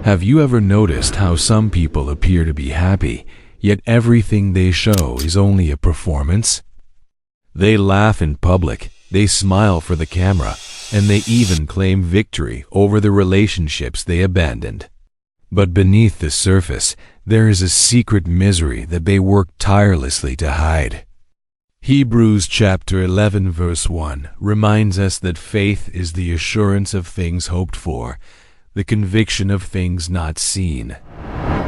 Have you ever noticed how some people appear to be happy, yet everything they show is only a performance? They laugh in public, they smile for the camera, and they even claim victory over the relationships they abandoned. But beneath the surface, there is a secret misery that they work tirelessly to hide. Hebrews chapter 11 verse 1 reminds us that faith is the assurance of things hoped for, the conviction of things not seen.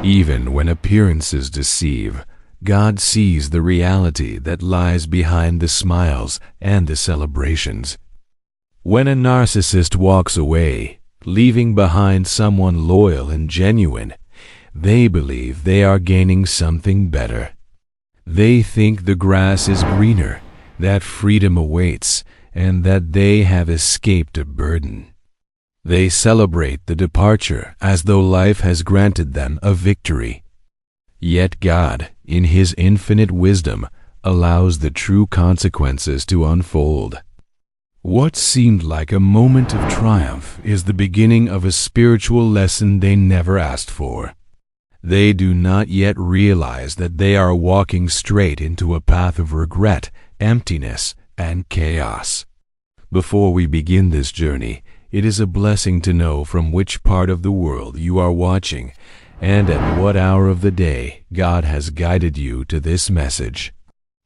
Even when appearances deceive, God sees the reality that lies behind the smiles and the celebrations. When a narcissist walks away, leaving behind someone loyal and genuine, they believe they are gaining something better. They think the grass is greener, that freedom awaits, and that they have escaped a burden. They celebrate the departure as though life has granted them a victory. Yet God, in His infinite wisdom, allows the true consequences to unfold. What seemed like a moment of triumph is the beginning of a spiritual lesson they never asked for. They do not yet realize that they are walking straight into a path of regret, emptiness, and chaos. Before we begin this journey, it is a blessing to know from which part of the world you are watching and at what hour of the day God has guided you to this message.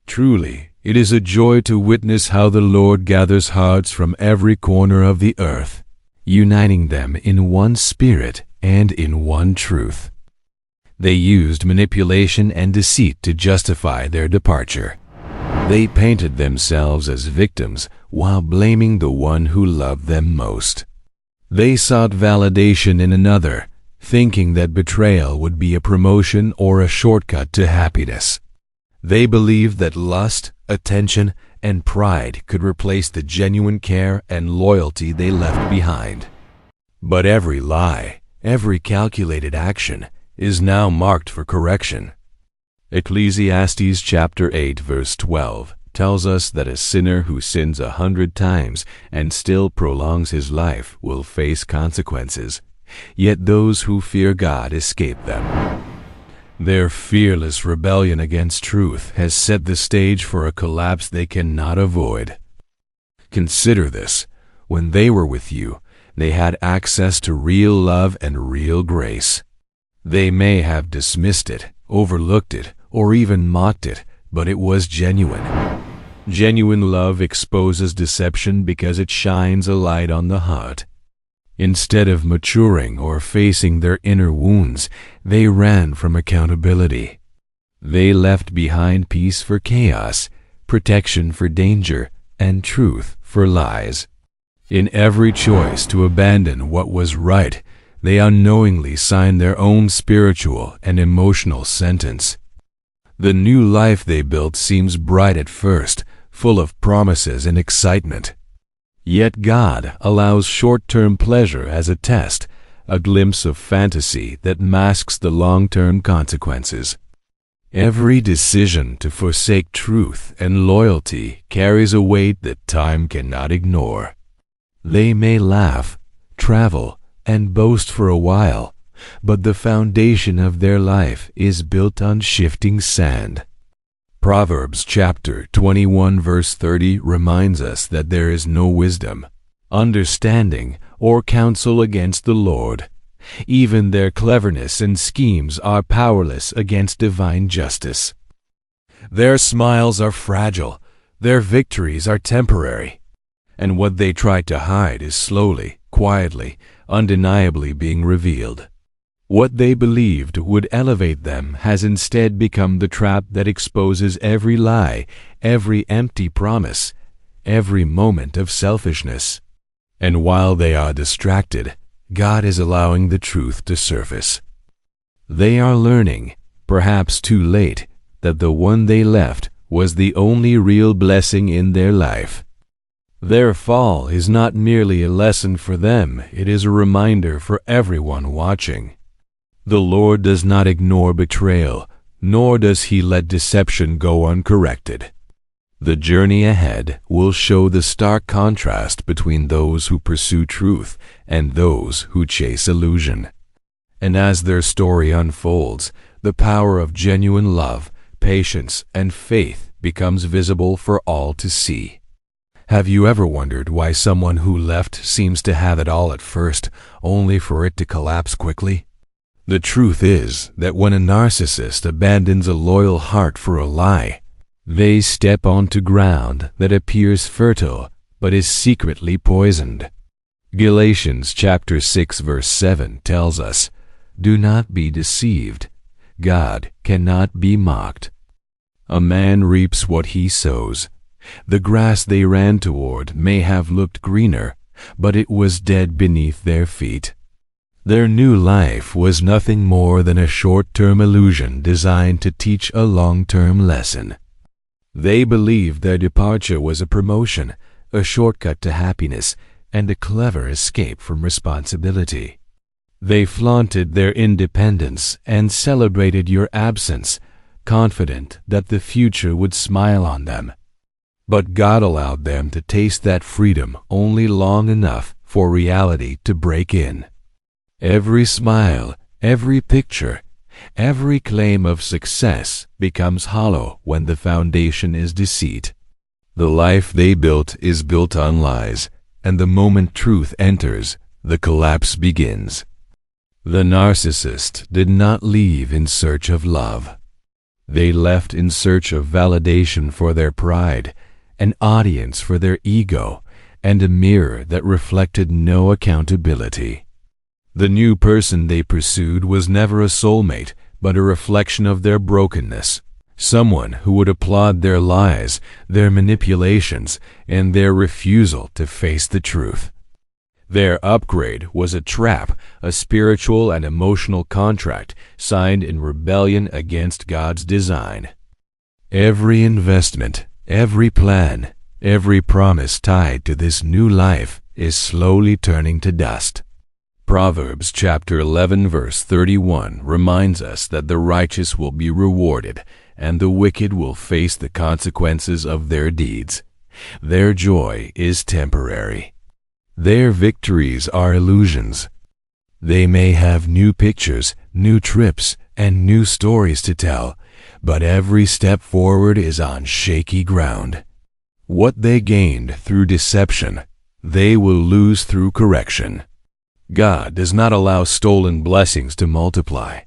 Truly, it is a joy to witness how the Lord gathers hearts from every corner of the earth, uniting them in one spirit and in one truth. They used manipulation and deceit to justify their departure. They painted themselves as victims while blaming the one who loved them most. They sought validation in another, thinking that betrayal would be a promotion or a shortcut to happiness. They believed that lust, attention, and pride could replace the genuine care and loyalty they left behind. But every lie, every calculated action, is now marked for correction. Ecclesiastes chapter 8 verse 12 tells us that a sinner who sins 100 times and still prolongs his life will face consequences, yet those who fear God escape them. Their fearless rebellion against truth has set the stage for a collapse they cannot avoid. Consider this: when they were with you, they had access to real love and real grace. They may have dismissed it, overlooked it, or even mocked it, but it was genuine. Genuine love exposes deception because it shines a light on the heart. Instead of maturing or facing their inner wounds, they ran from accountability. They left behind peace for chaos, protection for danger, and truth for lies. In every choice to abandon what was right, they unknowingly signed their own spiritual and emotional sentence. The new life they built seems bright at first, full of promises and excitement. Yet God allows short-term pleasure as a test, a glimpse of fantasy that masks the long-term consequences. Every decision to forsake truth and loyalty carries a weight that time cannot ignore. They may laugh, travel, and boast for a while, but the foundation of their life is built on shifting sand. Proverbs chapter 21 verse 30 reminds us that there is no wisdom, understanding, or counsel against the Lord. Even their cleverness and schemes are powerless against divine justice. Their smiles are fragile, their victories are temporary, and what they try to hide is slowly, quietly, undeniably being revealed. What they believed would elevate them has instead become the trap that exposes every lie, every empty promise, every moment of selfishness. And while they are distracted, God is allowing the truth to surface. They are learning, perhaps too late, that the one they left was the only real blessing in their life. Their fall is not merely a lesson for them, it is a reminder for everyone watching. The Lord does not ignore betrayal, nor does He let deception go uncorrected. The journey ahead will show the stark contrast between those who pursue truth and those who chase illusion. And as their story unfolds, the power of genuine love, patience, and faith becomes visible for all to see. Have you ever wondered why someone who left seems to have it all at first, only for it to collapse quickly? The truth is that when a narcissist abandons a loyal heart for a lie, they step onto ground that appears fertile but is secretly poisoned. Galatians chapter 6 verse 7 tells us, "Do not be deceived. God cannot be mocked. A man reaps what he sows. The grass they ran toward may have looked greener, but it was dead beneath their feet." Their new life was nothing more than a short-term illusion designed to teach a long-term lesson. They believed their departure was a promotion, a shortcut to happiness, and a clever escape from responsibility. They flaunted their independence and celebrated your absence, confident that the future would smile on them. But God allowed them to taste that freedom only long enough for reality to break in. Every smile, every picture, every claim of success becomes hollow when the foundation is deceit. The life they built is built on lies, and the moment truth enters, the collapse begins. The narcissist did not leave in search of love. They left in search of validation for their pride, an audience for their ego, and a mirror that reflected no accountability. The new person they pursued was never a soulmate, but a reflection of their brokenness, someone who would applaud their lies, their manipulations, and their refusal to face the truth. Their upgrade was a trap, a spiritual and emotional contract signed in rebellion against God's design. Every investment, every plan, every promise tied to this new life is slowly turning to dust. Proverbs chapter 11 verse 31 reminds us that the righteous will be rewarded, and the wicked will face the consequences of their deeds. Their joy is temporary. Their victories are illusions. They may have new pictures, new trips, and new stories to tell, but every step forward is on shaky ground. What they gained through deception, they will lose through correction. God does not allow stolen blessings to multiply.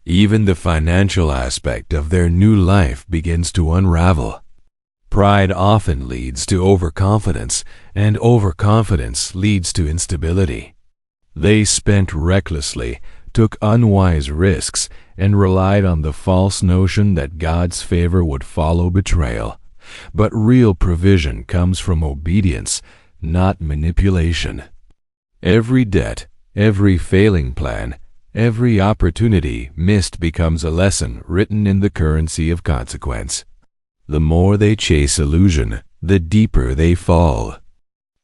Even the financial aspect of their new life begins to unravel. Pride often leads to overconfidence, and overconfidence leads to instability. They spent recklessly, took unwise risks, and relied on the false notion that God's favor would follow betrayal. But real provision comes from obedience, not manipulation. Every debt, every failing plan, every opportunity missed becomes a lesson written in the currency of consequence. The more they chase illusion, the deeper they fall.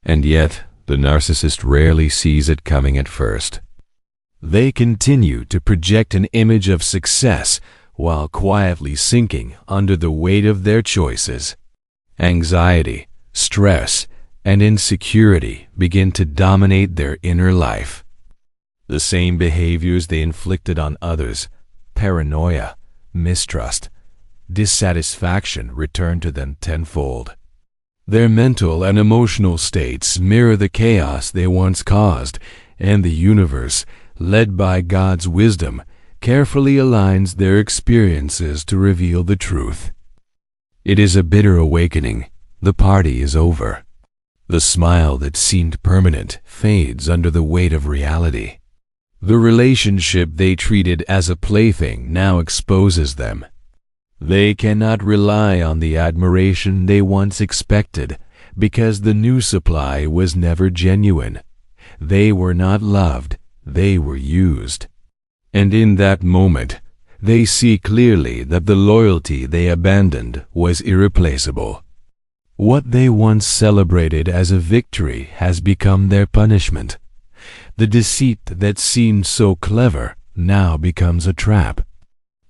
And yet, the narcissist rarely sees it coming at first. They continue to project an image of success while quietly sinking under the weight of their choices. Anxiety, stress, and insecurity begin to dominate their inner life. The same behaviors they inflicted on others, paranoia, mistrust, dissatisfaction, return to them tenfold. Their mental and emotional states mirror the chaos they once caused, and the universe, led by God's wisdom, carefully aligns their experiences to reveal the truth. It is a bitter awakening. The party is over. The smile that seemed permanent fades under the weight of reality. The relationship they treated as a plaything now exposes them. They cannot rely on the admiration they once expected because the new supply was never genuine. They were not loved, they were used. And in that moment, they see clearly that the loyalty they abandoned was irreplaceable. What they once celebrated as a victory has become their punishment. The deceit that seemed so clever now becomes a trap.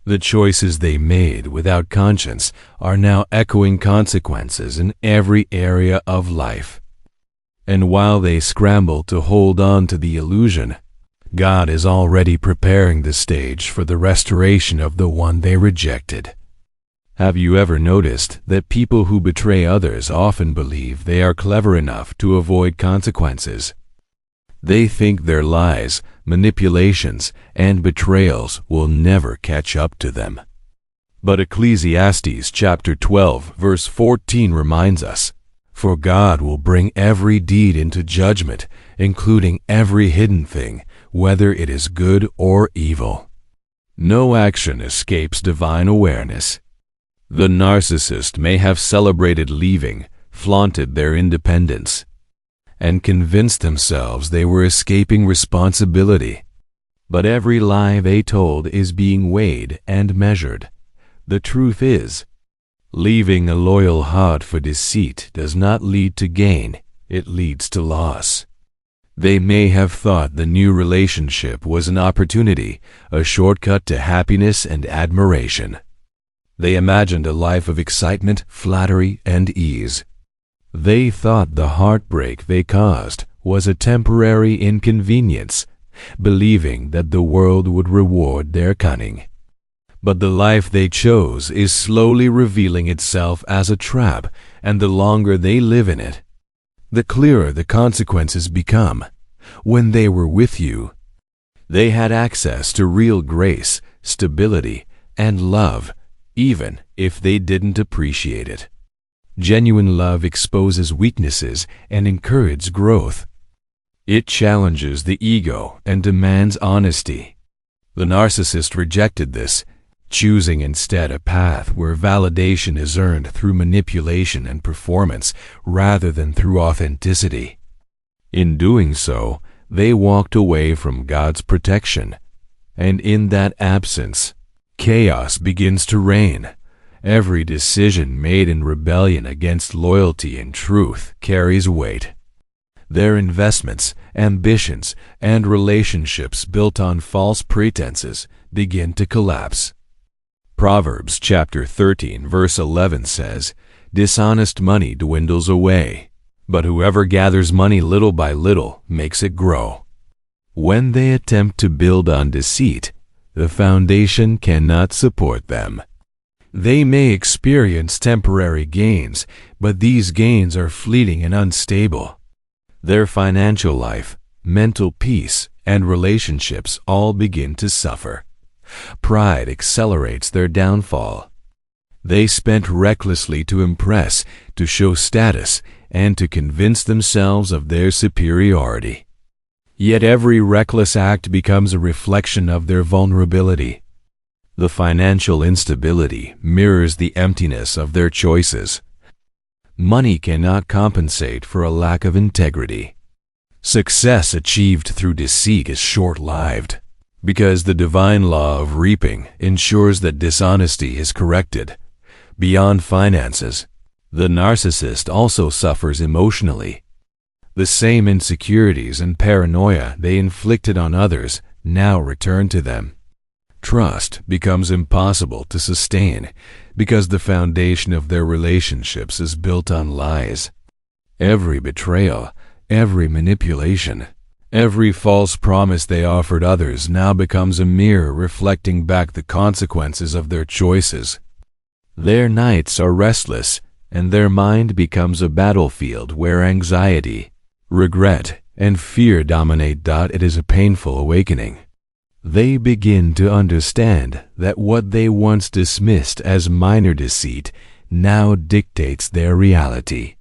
The choices they made without conscience are now echoing consequences in every area of life. And while they scramble to hold on to the illusion, God is already preparing the stage for the restoration of the one they rejected. Have you ever noticed that people who betray others often believe they are clever enough to avoid consequences? They think their lies, manipulations, and betrayals will never catch up to them. But Ecclesiastes chapter 12 verse 14 reminds us, "For God will bring every deed into judgment, including every hidden thing, whether it is good or evil." No action escapes divine awareness. The narcissist may have celebrated leaving, flaunted their independence, and convinced themselves they were escaping responsibility. But every lie they told is being weighed and measured. The truth is, leaving a loyal heart for deceit does not lead to gain, it leads to loss. They may have thought the new relationship was an opportunity, a shortcut to happiness and admiration. They imagined a life of excitement, flattery, and ease. They thought the heartbreak they caused was a temporary inconvenience, believing that the world would reward their cunning. But the life they chose is slowly revealing itself as a trap, and the longer they live in it, the clearer the consequences become. When they were with you, they had access to real grace, stability, and love, even if they didn't appreciate it. Genuine love exposes weaknesses and encourages growth. It challenges the ego and demands honesty. The narcissist rejected this, choosing instead a path where validation is earned through manipulation and performance rather than through authenticity. In doing so, they walked away from God's protection, and in that absence, chaos begins to reign. Every decision made in rebellion against loyalty and truth carries weight. Their investments, ambitions, and relationships built on false pretenses begin to collapse. Proverbs chapter 13 verse 11 says, "Dishonest money dwindles away, but whoever gathers money little by little makes it grow." When they attempt to build on deceit, the foundation cannot support them. They may experience temporary gains, but these gains are fleeting and unstable. Their financial life, mental peace, and relationships all begin to suffer. Pride accelerates their downfall. They spent recklessly to impress, to show status, and to convince themselves of their superiority. Yet every reckless act becomes a reflection of their vulnerability. The financial instability mirrors the emptiness of their choices. Money cannot compensate for a lack of integrity. Success achieved through deceit is short-lived, because the divine law of reaping ensures that dishonesty is corrected. Beyond finances, the narcissist also suffers emotionally. The same insecurities and paranoia they inflicted on others now return to them. Trust becomes impossible to sustain because the foundation of their relationships is built on lies. Every betrayal, every manipulation, every false promise they offered others now becomes a mirror reflecting back the consequences of their choices. Their nights are restless, and their mind becomes a battlefield where anxiety, regret, and fear dominate. It is a painful awakening. They begin to understand that what they once dismissed as minor deceit now dictates their reality.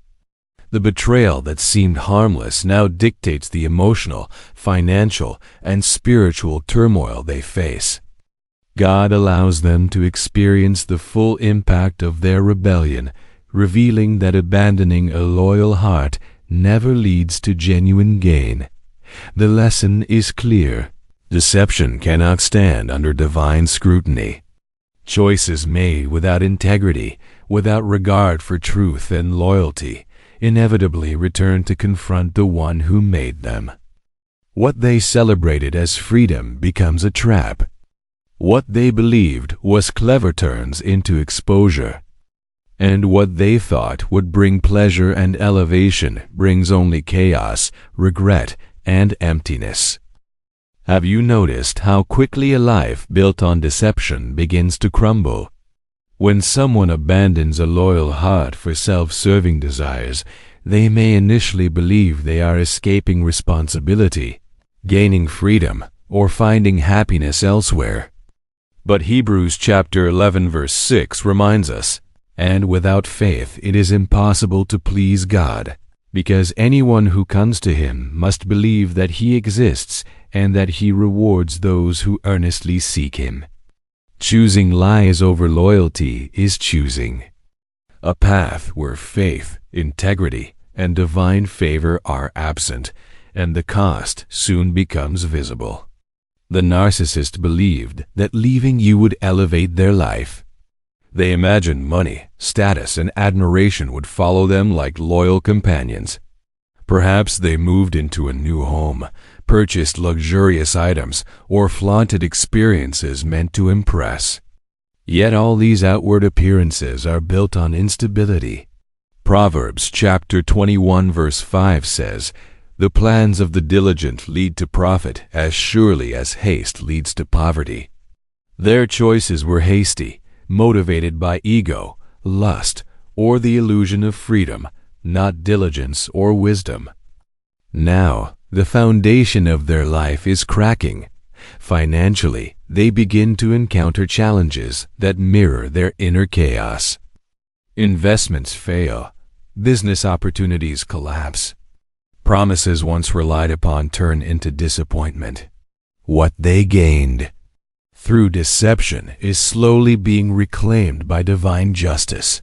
The betrayal that seemed harmless now dictates the emotional, financial, and spiritual turmoil they face. God allows them to experience the full impact of their rebellion, revealing that abandoning a loyal heart never leads to genuine gain. The lesson is clear. Deception cannot stand under divine scrutiny. Choices made without integrity, without regard for truth and loyalty, inevitably return to confront the one who made them. What they celebrated as freedom becomes a trap. What they believed was clever turns into exposure. And what they thought would bring pleasure and elevation brings only chaos, regret, and emptiness. Have you noticed how quickly a life built on deception begins to crumble? When someone abandons a loyal heart for self-serving desires, they may initially believe they are escaping responsibility, gaining freedom, or finding happiness elsewhere. But Hebrews chapter 11 verse 6 reminds us, "And without faith it is impossible to please God, because anyone who comes to him must believe that he exists and that he rewards those who earnestly seek him." Choosing lies over loyalty is choosing a path where faith, integrity, and divine favor are absent, and the cost soon becomes visible. The narcissist believed that leaving you would elevate their life. They imagined money, status, and admiration would follow them like loyal companions. Perhaps they moved into a new home, purchased luxurious items, or flaunted experiences meant to impress. Yet all these outward appearances are built on instability. Proverbs chapter 21 verse 5 says, "The plans of the diligent lead to profit as surely as haste leads to poverty." Their choices were hasty, motivated by ego, lust, or the illusion of freedom, not diligence or wisdom. Now, the foundation of their life is cracking. Financially, they begin to encounter challenges that mirror their inner chaos. Investments fail. Business opportunities collapse. Promises once relied upon turn into disappointment. What they gained through deception is slowly being reclaimed by divine justice.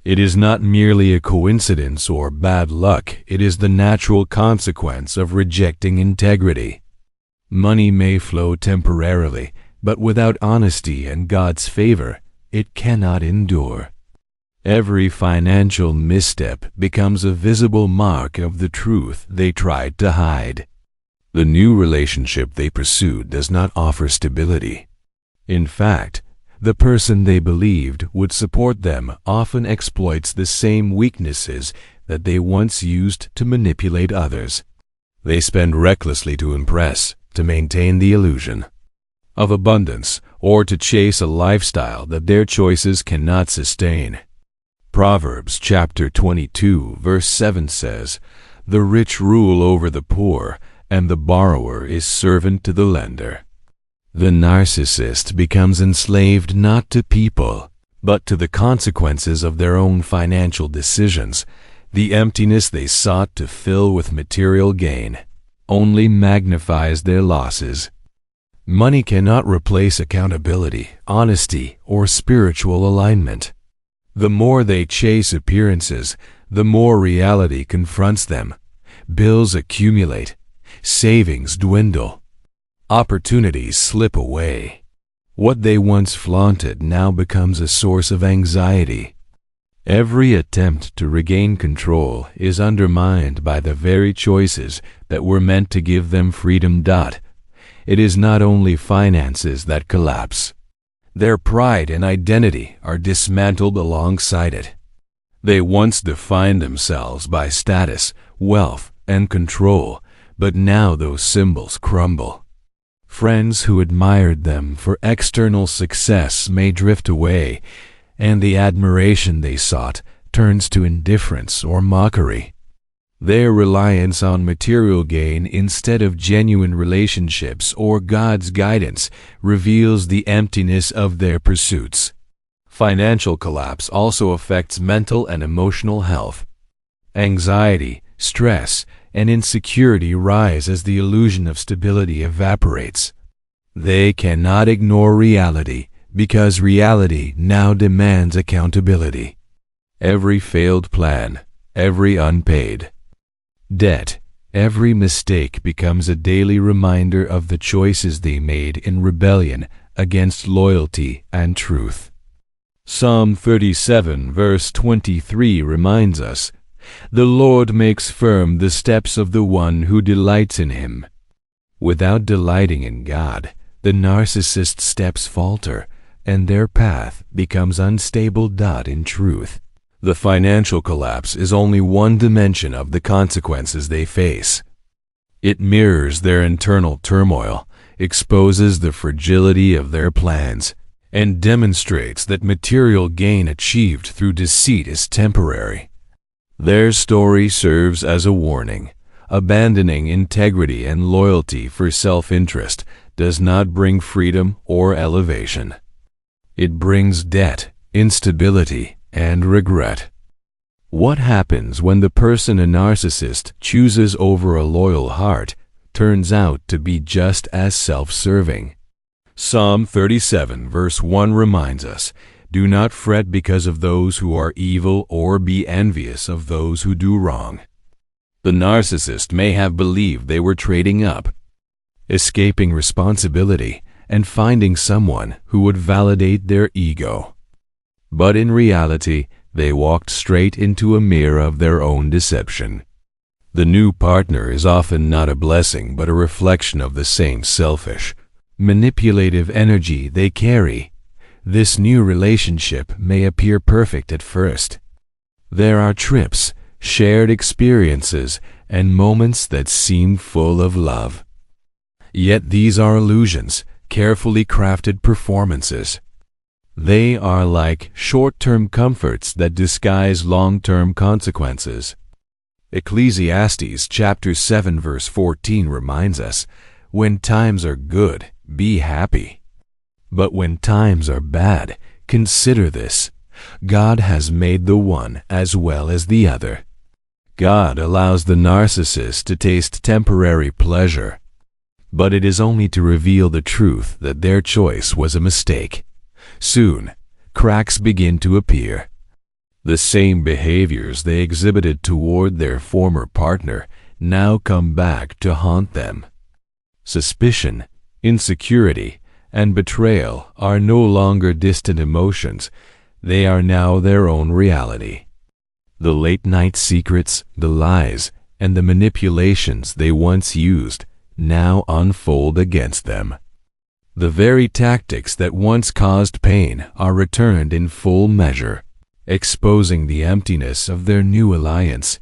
It is not merely a coincidence or bad luck, it is the natural consequence of rejecting integrity. Money may flow temporarily, but without honesty and God's favor, it cannot endure. Every financial misstep becomes a visible mark of the truth they tried to hide. The new relationship they pursued does not offer stability. In fact, the person they believed would support them often exploits the same weaknesses that they once used to manipulate others. They spend recklessly to impress, to maintain the illusion of abundance, or to chase a lifestyle that their choices cannot sustain. Proverbs chapter 22 verse 7 says, "The rich rule over the poor, and the borrower is servant to the lender." The narcissist becomes enslaved not to people, but to the consequences of their own financial decisions. The emptiness they sought to fill with material gain only magnifies their losses. Money cannot replace accountability, honesty, or spiritual alignment. The more they chase appearances, the more reality confronts them. Bills accumulate, savings dwindle, opportunities slip away. What they once flaunted now becomes a source of anxiety. Every attempt to regain control is undermined by the very choices that were meant to give them freedom. It is not only finances that collapse. Their pride and identity are dismantled alongside it. They once defined themselves by status, wealth, and control, but now those symbols crumble. Friends who admired them for external success may drift away, and the admiration they sought turns to indifference or mockery. Their reliance on material gain instead of genuine relationships or God's guidance reveals the emptiness of their pursuits. Financial collapse also affects mental and emotional health. Anxiety, stress, and insecurity rise as the illusion of stability evaporates. They cannot ignore reality because reality now demands accountability. Every failed plan, every unpaid debt, every mistake becomes a daily reminder of the choices they made in rebellion against loyalty and truth. Psalm 37 verse 23 reminds us, "The Lord makes firm the steps of the one who delights in him." Without delighting in God, the narcissist's steps falter, and their path becomes unstable. In truth, the financial collapse is only one dimension of the consequences they face. It mirrors their internal turmoil, exposes the fragility of their plans, and demonstrates that material gain achieved through deceit is temporary. Their story serves as a warning. Abandoning integrity and loyalty for self-interest does not bring freedom or elevation. It brings debt, instability, and regret. What happens when the person a narcissist chooses over a loyal heart turns out to be just as self-serving? Psalm 37 verse 1 reminds us, "Do not fret because of those who are evil, or be envious of those who do wrong." The narcissist may have believed they were trading up, escaping responsibility, and finding someone who would validate their ego. But in reality, they walked straight into a mirror of their own deception. The new partner is often not a blessing but a reflection of the same selfish, manipulative energy they carry. This new relationship may appear perfect at first. There are trips, shared experiences, and moments that seem full of love. Yet these are illusions, carefully crafted performances. They are like short-term comforts that disguise long-term consequences. Ecclesiastes chapter 7 verse 14 reminds us, "When times are good, be happy. But when times are bad, consider this. God has made the one as well as the other." God allows the narcissist to taste temporary pleasure, but it is only to reveal the truth that their choice was a mistake. Soon, cracks begin to appear. The same behaviors they exhibited toward their former partner now come back to haunt them. Suspicion, insecurity, and betrayal are no longer distant emotions. They are now their own reality. The late-night secrets, the lies, and the manipulations they once used now unfold against them. The very tactics that once caused pain are returned in full measure, exposing the emptiness of their new alliance.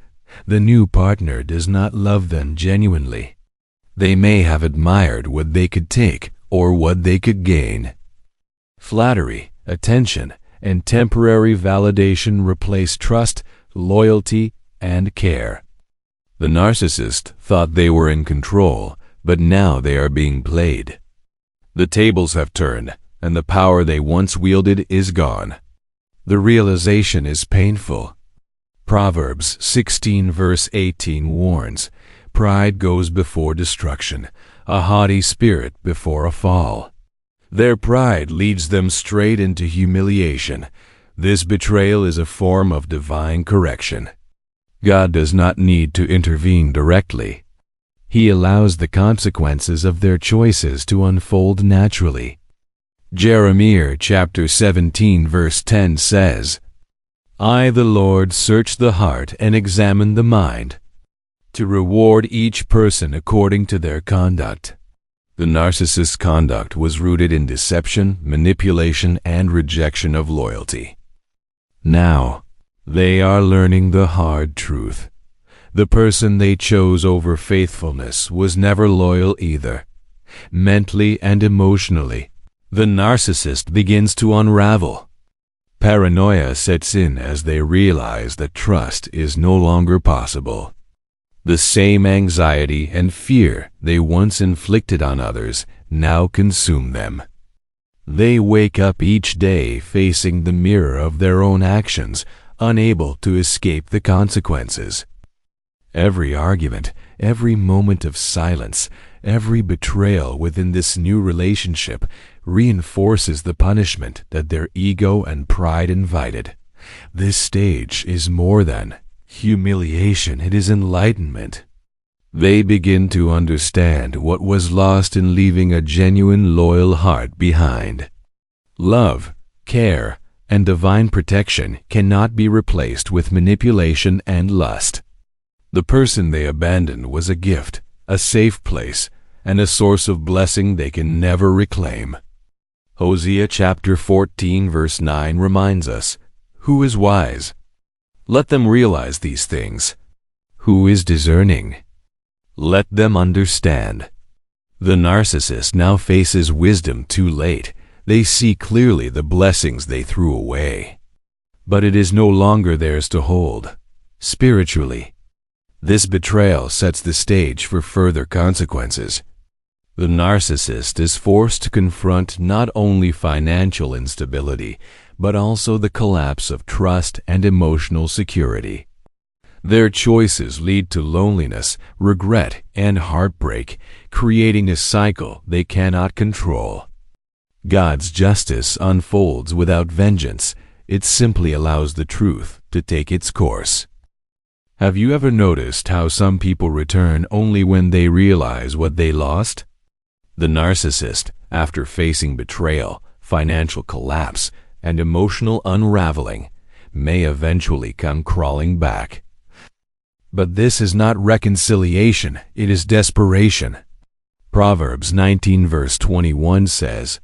The new partner does not love them genuinely. They may have admired what they could take or what they could gain. Flattery, attention, and temporary validation replace trust, loyalty, and care. The narcissist thought they were in control, but now they are being played. The tables have turned, and the power they once wielded is gone. The realization is painful. Proverbs 16 verse 18 warns, "Pride goes before destruction, a haughty spirit before a fall." Their pride leads them straight into humiliation. This betrayal is a form of divine correction. God does not need to intervene directly. He allows the consequences of their choices to unfold naturally. Jeremiah chapter 17 verse 10 says, "I, the Lord, search the heart and examine the mind, to reward each person according to their conduct." The narcissist's conduct was rooted in deception, manipulation, and rejection of loyalty. Now, they are learning the hard truth. The person they chose over faithfulness was never loyal either. Mentally and emotionally, the narcissist begins to unravel. Paranoia sets in as they realize that trust is no longer possible. The same anxiety and fear they once inflicted on others now consume them. They wake up each day facing the mirror of their own actions, unable to escape the consequences. Every argument, every moment of silence, every betrayal within this new relationship reinforces the punishment that their ego and pride invited. This stage is more than humiliation, it is enlightenment. They begin to understand what was lost in leaving a genuine loyal heart behind. Love, care, and divine protection cannot be replaced with manipulation and lust. The person they abandoned was a gift, a safe place, and a source of blessing they can never reclaim. Hosea chapter 14 verse 9 reminds us, "Who is wise? Let them realize these things. Who is discerning? Let them understand. The narcissist now faces wisdom too late. They see clearly the blessings they threw away. But it is no longer theirs to hold. Spiritually, this betrayal sets the stage for further consequences. The narcissist is forced to confront not only financial instability, but also the collapse of trust and emotional security. Their choices lead to loneliness, regret, and heartbreak, creating a cycle they cannot control. God's justice unfolds without vengeance. It simply allows the truth to take its course. Have you ever noticed how some people return only when they realize what they lost? The narcissist, after facing betrayal, financial collapse, and emotional unraveling, may eventually come crawling back. But this is not reconciliation, it is desperation. Proverbs 19 verse 21 says,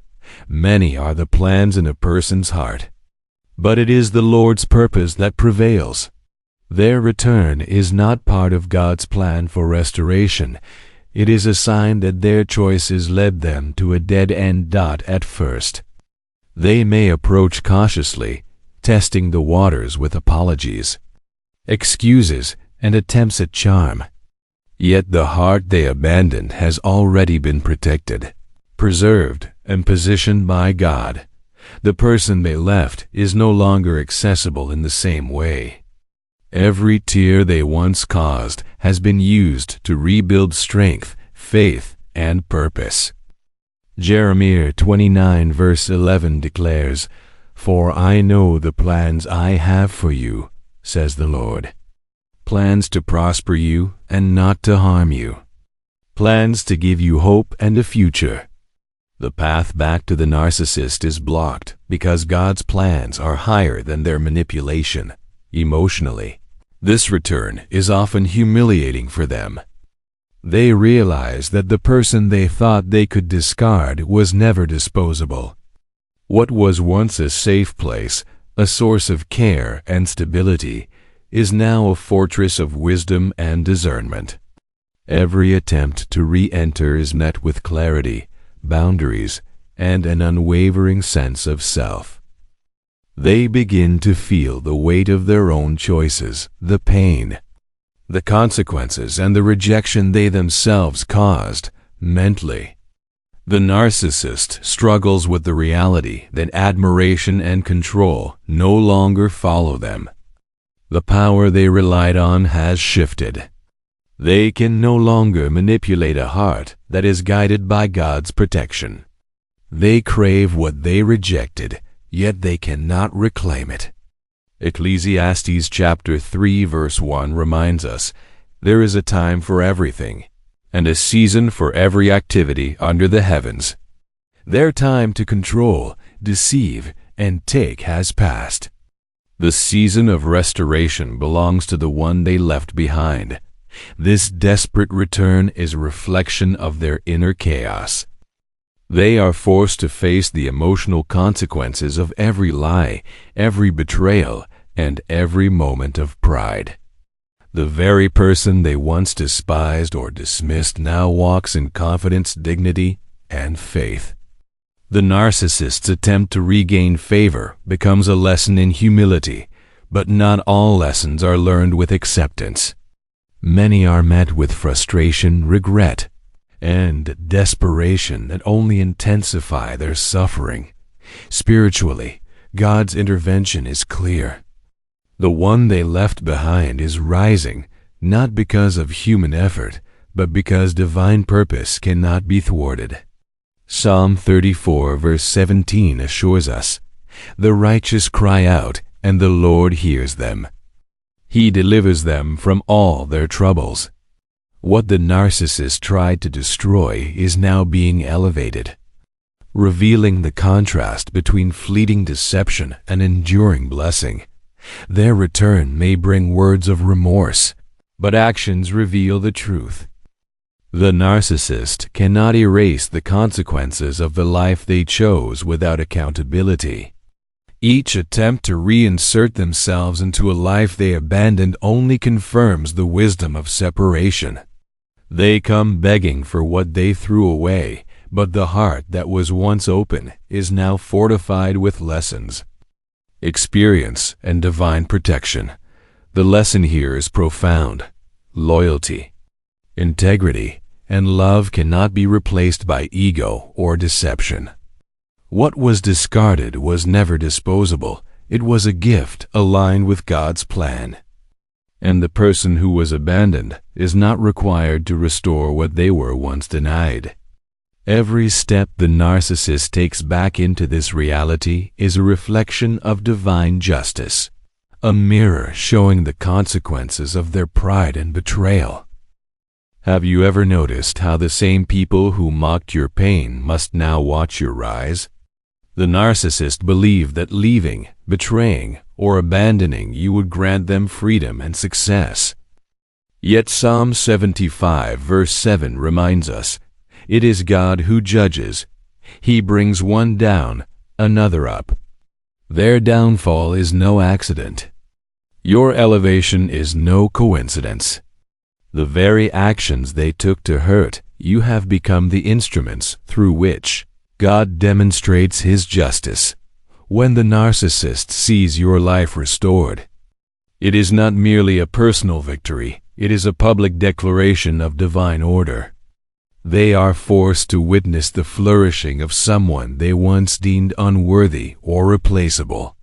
"Many are the plans in a person's heart, but it is the Lord's purpose that prevails." Their return is not part of God's plan for restoration. It is a sign that their choices led them to a dead-end at first. They may approach cautiously, testing the waters with apologies, excuses, and attempts at charm. Yet the heart they abandoned has already been protected, preserved, and positioned by God. The person they left is no longer accessible in the same way. Every tear they once caused has been used to rebuild strength, faith, and purpose. Jeremiah 29 verse 11 declares, "For I know the plans I have for you, says the Lord. Plans to prosper you and not to harm you. Plans to give you hope and a future." The path back to the narcissist is blocked because God's plans are higher than their manipulation. Emotionally, this return is often humiliating for them. They realize that the person they thought they could discard was never disposable. What was once a safe place, a source of care and stability, is now a fortress of wisdom and discernment. Every attempt to re-enter is met with clarity, boundaries, and an unwavering sense of self. They begin to feel the weight of their own choices, the pain, the consequences, and the rejection they themselves caused mentally. The narcissist struggles with the reality that admiration and control no longer follow them. The power they relied on has shifted. They can no longer manipulate a heart that is guided by God's protection. They crave what they rejected, yet they cannot reclaim it. Ecclesiastes chapter 3 verse 1 reminds us, "There is a time for everything, and a season for every activity under the heavens." Their time to control, deceive, and take has passed. The season of restoration belongs to the one they left behind. This desperate return is a reflection of their inner chaos. They are forced to face the emotional consequences of every lie, every betrayal, and every moment of pride. The very person they once despised or dismissed now walks in confidence, dignity, and faith. The narcissist's attempt to regain favor becomes a lesson in humility, but not all lessons are learned with acceptance. Many are met with frustration, regret, and desperation that only intensify their suffering. Spiritually, God's intervention is clear. The one they left behind is rising, not because of human effort, but because divine purpose cannot be thwarted. Psalm 34 verse 17 assures us, "The righteous cry out, and the Lord hears them. He delivers them from all their troubles." What the narcissist tried to destroy is now being elevated, revealing the contrast between fleeting deception and enduring blessing. Their return may bring words of remorse, but actions reveal the truth. The narcissist cannot erase the consequences of the life they chose without accountability. Each attempt to reinsert themselves into a life they abandoned only confirms the wisdom of separation. They come begging for what they threw away, but the heart that was once open is now fortified with lessons, experience, and divine protection. The lesson here is profound. Loyalty, integrity, and love cannot be replaced by ego or deception. What was discarded was never disposable. It was a gift aligned with God's plan. And the person who was abandoned is not required to restore what they were once denied. Every step the narcissist takes back into this reality is a reflection of divine justice, a mirror showing the consequences of their pride and betrayal. Have you ever noticed how the same people who mocked your pain must now watch your rise? The narcissist believed that leaving, betraying, or abandoning you would grant them freedom and success. Yet Psalm 75 verse 7 reminds us, "It is God who judges. He brings one down, another up." Their downfall is no accident. Your elevation is no coincidence. The very actions they took to hurt you have become the instruments through which God demonstrates His justice. When the narcissist sees your life restored, it is not merely a personal victory, it is a public declaration of divine order. They are forced to witness the flourishing of someone they once deemed unworthy or replaceable.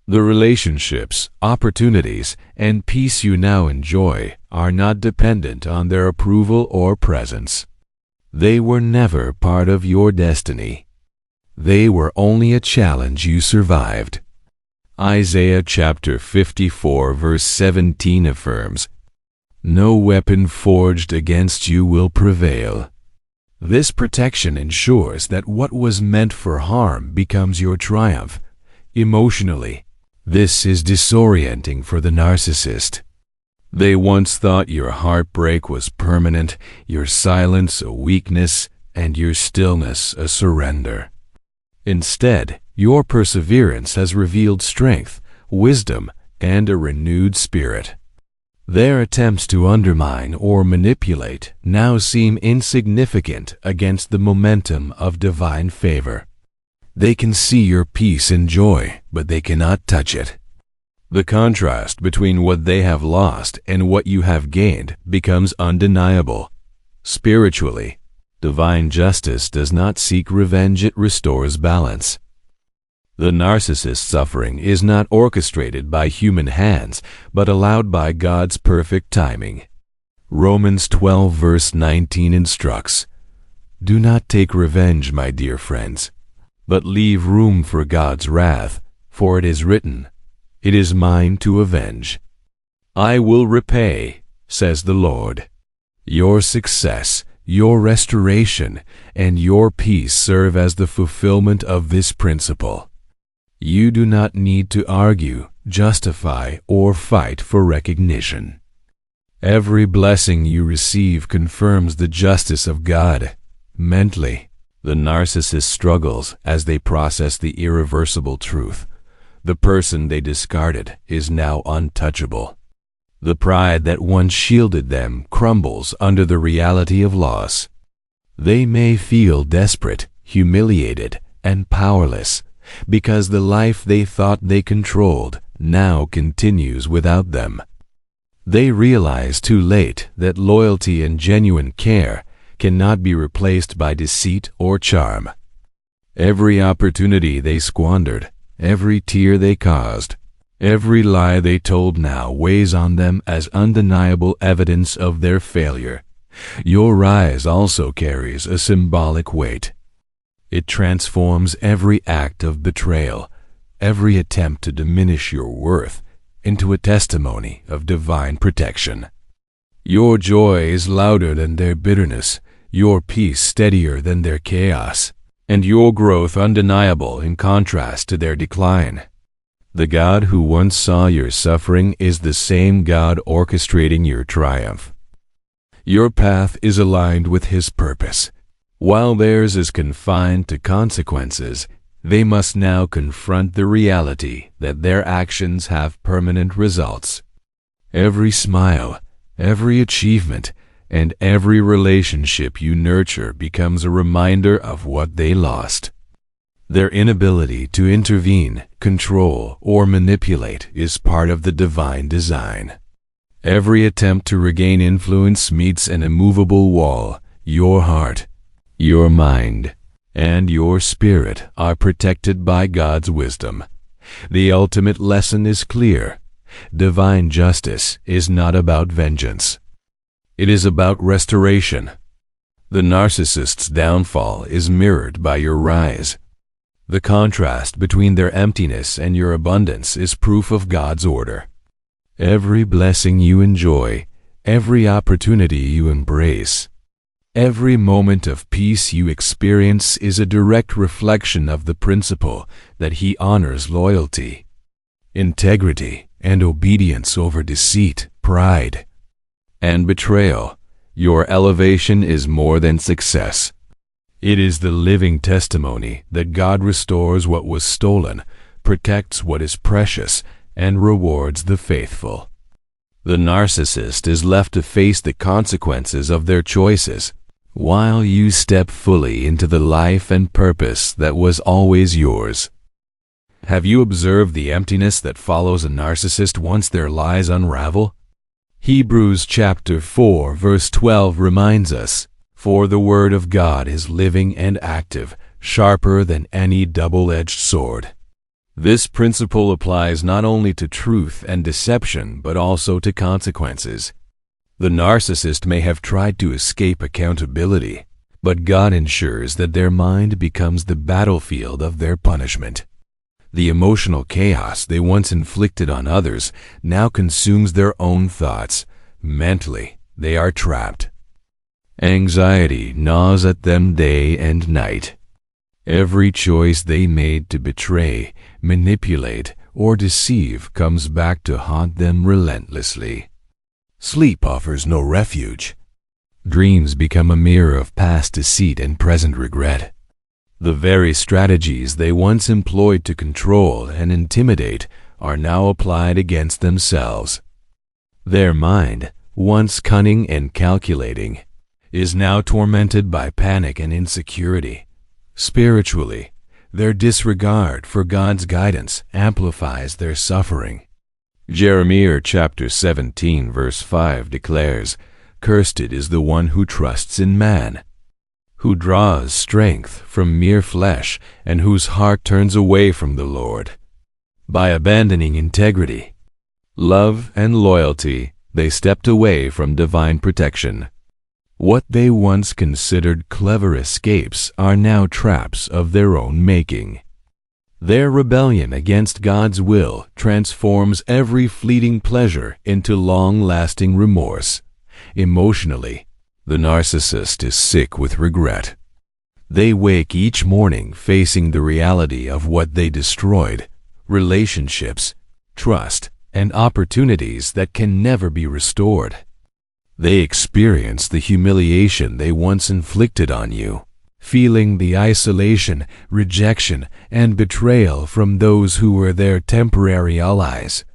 The relationships, opportunities, and peace you now enjoy are not dependent on their approval or presence. They were never part of your destiny. They were only a challenge you survived. Isaiah chapter 54 verse 17 affirms, "No weapon forged against you will prevail." This protection ensures that what was meant for harm becomes your triumph. Emotionally, this is disorienting for the narcissist. They once thought your heartbreak was permanent, your silence a weakness, and your stillness a surrender. Instead, your perseverance has revealed strength, wisdom, and a renewed spirit. Their attempts to undermine or manipulate now seem insignificant against the momentum of divine favor. They can see your peace and joy, but they cannot touch it. The contrast between what they have lost and what you have gained becomes undeniable. Spiritually, divine justice does not seek revenge, it restores balance. The narcissist's suffering is not orchestrated by human hands, but allowed by God's perfect timing. Romans 12 verse 19 instructs, "Do not take revenge, my dear friends, but leave room for God's wrath, for it is written, 'It is mine to avenge. I will repay,' says the Lord." Your success, your restoration, and your peace serve as the fulfillment of this principle. You do not need to argue, justify, or fight for recognition. Every blessing you receive confirms the justice of God. Mentally, the narcissist struggles as they process the irreversible truth. The person they discarded is now untouchable. The pride that once shielded them crumbles under the reality of loss. They may feel desperate, humiliated, and powerless because the life they thought they controlled now continues without them. They realize too late that loyalty and genuine care cannot be replaced by deceit or charm. Every opportunity they squandered, every tear they caused, every lie they told now weighs on them as undeniable evidence of their failure. Your rise also carries a symbolic weight. It transforms every act of betrayal, every attempt to diminish your worth, into a testimony of divine protection. Your joy is louder than their bitterness, your peace steadier than their chaos, and your growth undeniable in contrast to their decline. The God who once saw your suffering is the same God orchestrating your triumph. Your path is aligned with His purpose. While theirs is confined to consequences, they must now confront the reality that their actions have permanent results. Every smile, every achievement, and every relationship you nurture becomes a reminder of what they lost. Their inability to intervene, control, or manipulate is part of the divine design. Every attempt to regain influence meets an immovable wall. Your heart, your mind, and your spirit are protected by God's wisdom. The ultimate lesson is clear. Divine justice is not about vengeance. It is about restoration. The narcissist's downfall is mirrored by your rise. The contrast between their emptiness and your abundance is proof of God's order. Every blessing you enjoy, every opportunity you embrace, every moment of peace you experience is a direct reflection of the principle that He honors loyalty, integrity, and obedience over deceit, pride, and betrayal. Your elevation is more than success. It is the living testimony that God restores what was stolen, protects what is precious, and rewards the faithful. The narcissist is left to face the consequences of their choices, while you step fully into the life and purpose that was always yours. Have you observed the emptiness that follows a narcissist once their lies unravel? Hebrews chapter 4 verse 12 reminds us, "For the word of God is living and active, sharper than any double-edged sword." This principle applies not only to truth and deception but also to consequences. The narcissist may have tried to escape accountability, but God ensures that their mind becomes the battlefield of their punishment. The emotional chaos they once inflicted on others now consumes their own thoughts. Mentally, they are trapped. Anxiety gnaws at them day and night. Every choice they made to betray, manipulate, or deceive comes back to haunt them relentlessly. Sleep offers no refuge. Dreams become a mirror of past deceit and present regret. The very strategies they once employed to control and intimidate are now applied against themselves. Their mind, once cunning and calculating, is now tormented by panic and insecurity. Spiritually, their disregard for God's guidance amplifies their suffering. Jeremiah chapter 17 verse 5 declares, "Cursed is the one who trusts in man, who draws strength from mere flesh, and whose heart turns away from the Lord." By abandoning integrity, love, and loyalty, they stepped away from divine protection. What they once considered clever escapes are now traps of their own making. Their rebellion against God's will transforms every fleeting pleasure into long-lasting remorse. Emotionally, the narcissist is sick with regret. They wake each morning facing the reality of what they destroyed: relationships, trust, and opportunities that can never be restored. They experience the humiliation they once inflicted on you, feeling the isolation, rejection, and betrayal from those who were their temporary allies.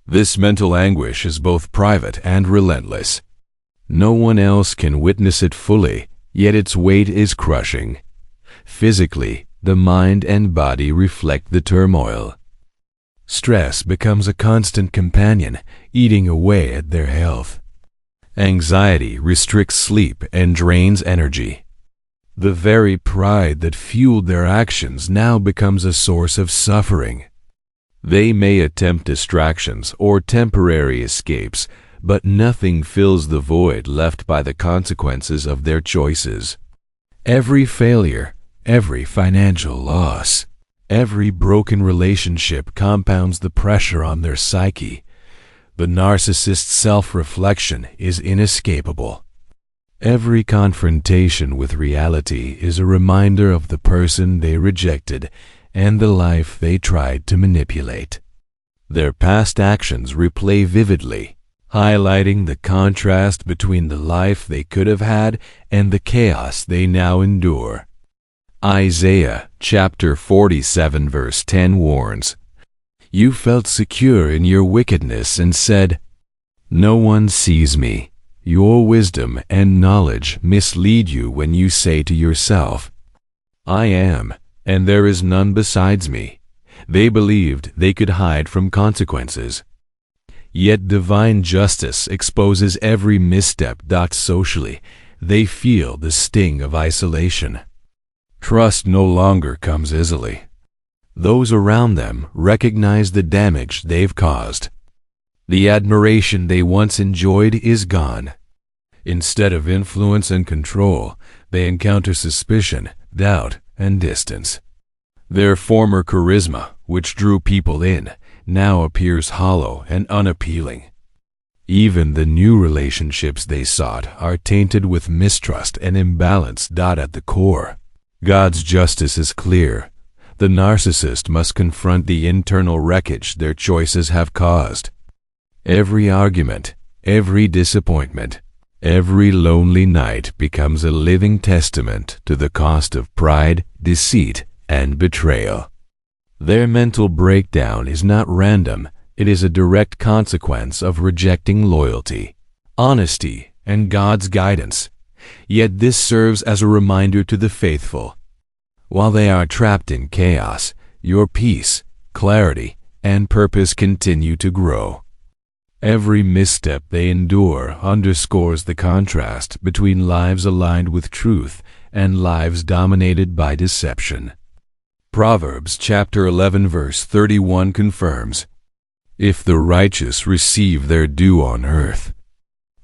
This mental anguish is both private and relentless. No one else can witness it fully, yet its weight is crushing. Physically, the mind and body reflect the turmoil. Stress becomes a constant companion, eating away at their health. Anxiety restricts sleep and drains energy. The very pride that fueled their actions now becomes a source of suffering. They may attempt distractions or temporary escapes, but nothing fills the void left by the consequences of their choices. Every failure, every financial loss, every broken relationship compounds the pressure on their psyche. The narcissist's self-reflection is inescapable. Every confrontation with reality is a reminder of the person they rejected and the life they tried to manipulate. Their past actions replay vividly, highlighting the contrast between the life they could have had and the chaos they now endure. Isaiah chapter 47 verse 10 warns, "You felt secure in your wickedness and said, 'No one sees me.' Your wisdom and knowledge mislead you when you say to yourself, "I am, and there is none besides me." They believed they could hide from consequences. Yet divine justice exposes every misstep. Socially, they feel the sting of isolation. Trust no longer comes easily. Those around them recognize the damage they've caused. The admiration they once enjoyed is gone. Instead of influence and control, they encounter suspicion, doubt, and distance. Their former charisma, which drew people in, now appears hollow and unappealing. Even the new relationships they sought are tainted with mistrust and imbalance. At the core, God's justice is clear. The narcissist must confront the internal wreckage their choices have caused. Every argument, every disappointment, every lonely night becomes a living testament to the cost of pride, deceit, and betrayal. Their mental breakdown is not random. It is a direct consequence of rejecting loyalty, honesty, and God's guidance. Yet this serves as a reminder to the faithful. While they are trapped in chaos, your peace, clarity, and purpose continue to grow. Every misstep they endure underscores the contrast between lives aligned with truth and lives dominated by deception. Proverbs chapter 11 verse 31 confirms, "If the righteous receive their due on earth,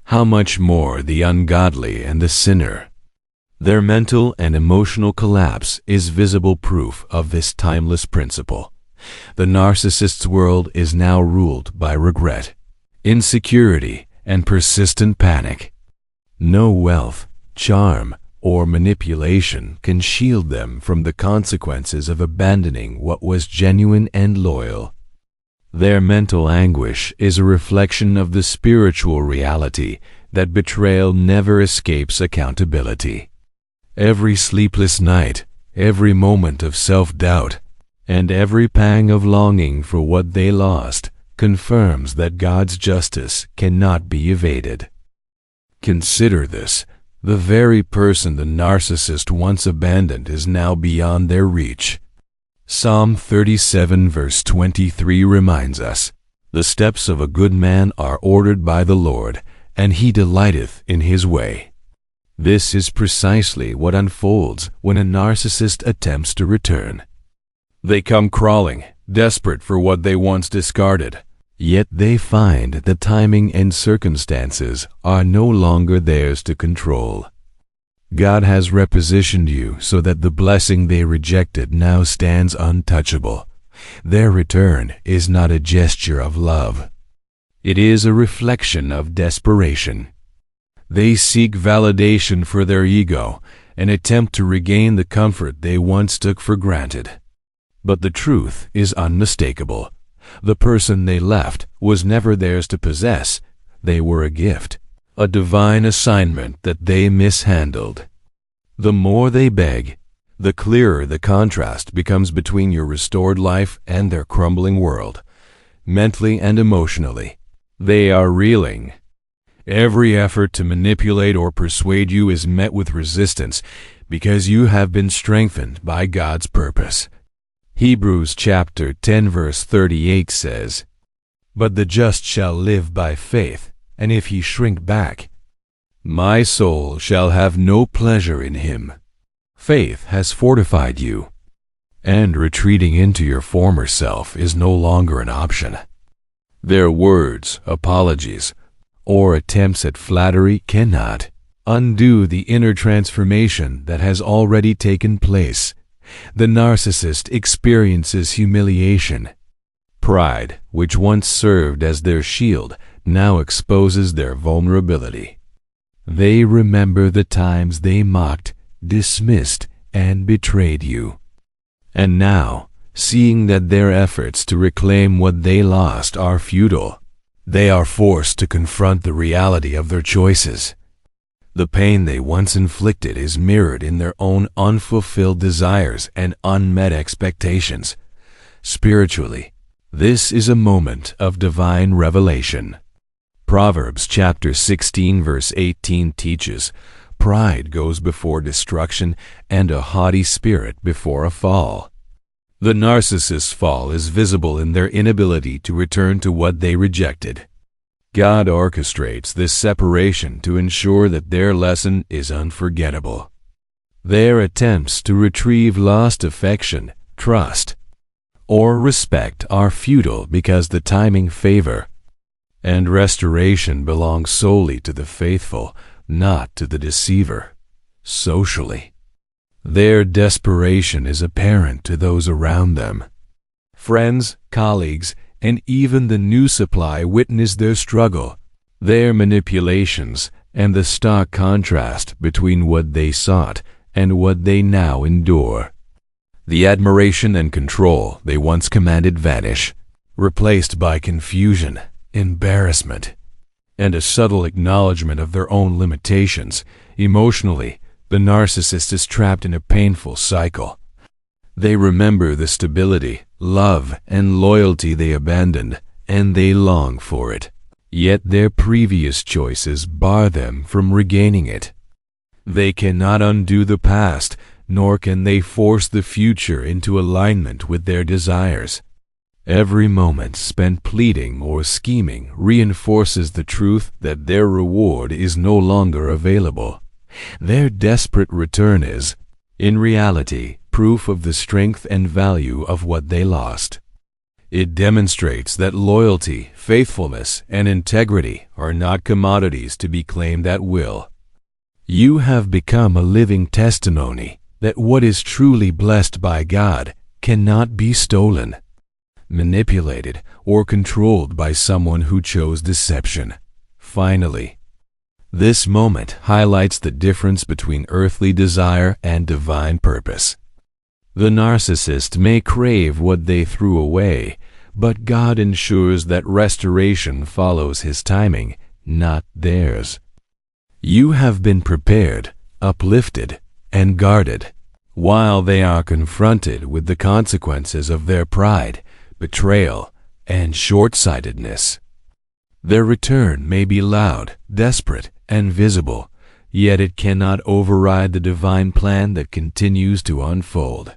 how much more the ungodly and the sinner?" Their mental and emotional collapse is visible proof of this timeless principle. The narcissist's world is now ruled by regret, insecurity, and persistent panic. No wealth, charm, or manipulation can shield them from the consequences of abandoning what was genuine and loyal. Their mental anguish is a reflection of the spiritual reality that betrayal never escapes accountability. Every sleepless night, every moment of self-doubt, and every pang of longing for what they lost confirms that God's justice cannot be evaded. Consider this: the very person the narcissist once abandoned is now beyond their reach. Psalm 37 verse 23 reminds us, "The steps of a good man are ordered by the Lord, and he delighteth in his way." This is precisely what unfolds when a narcissist attempts to return. They come crawling, desperate for what they once discarded. Yet they find the timing and circumstances are no longer theirs to control. God has repositioned you so that the blessing they rejected now stands untouchable. Their return is not a gesture of love. It is a reflection of desperation. They seek validation for their ego and attempt to regain the comfort they once took for granted. But the truth is unmistakable. The person they left was never theirs to possess. They were a gift, a divine assignment that they mishandled. The more they beg, the clearer the contrast becomes between your restored life and their crumbling world. Mentally and emotionally, they are reeling. Every effort to manipulate or persuade you is met with resistance because you have been strengthened by God's purpose. Hebrews chapter 10 verse 38 says, "But the just shall live by faith, and if he shrink back, my soul shall have no pleasure in him." Faith has fortified you, and retreating into your former self is no longer an option. Their words, apologies, or attempts at flattery cannot undo the inner transformation that has already taken place. The narcissist experiences humiliation. Pride, which once served as their shield, now exposes their vulnerability. They remember the times they mocked, dismissed, and betrayed you. And now, seeing that their efforts to reclaim what they lost are futile, they are forced to confront the reality of their choices. The pain they once inflicted is mirrored in their own unfulfilled desires and unmet expectations. Spiritually, this is a moment of divine revelation. Proverbs chapter 16 verse 18 teaches, "Pride goes before destruction, and a haughty spirit before a fall." The narcissist's fall is visible in their inability to return to what they rejected. God orchestrates this separation to ensure that their lesson is unforgettable. Their attempts to retrieve lost affection, trust, or respect are futile because the timing favor, and restoration belongs solely to the faithful, not to the deceiver. Socially, their desperation is apparent to those around them. Friends, colleagues, and even the new supply witness their struggle, their manipulations, and the stark contrast between what they sought and what they now endure. The admiration and control they once commanded vanish, replaced by confusion, embarrassment, and a subtle acknowledgement of their own limitations. Emotionally, the narcissist is trapped in a painful cycle. They remember the stability, love, and loyalty they abandoned, and they long for it. Yet their previous choices bar them from regaining it. They cannot undo the past, nor can they force the future into alignment with their desires. Every moment spent pleading or scheming reinforces the truth that their reward is no longer available. Their desperate return is, in reality, proof of the strength and value of what they lost. It demonstrates that loyalty, faithfulness, and integrity are not commodities to be claimed at will. You have become a living testimony that what is truly blessed by God cannot be stolen, manipulated, or controlled by someone who chose deception. Finally, this moment highlights the difference between earthly desire and divine purpose. The narcissist may crave what they threw away, but God ensures that restoration follows His timing, not theirs. You have been prepared, uplifted, and guarded, while they are confronted with the consequences of their pride, betrayal, and short-sightedness. Their return may be loud, desperate, and visible, yet it cannot override the divine plan that continues to unfold.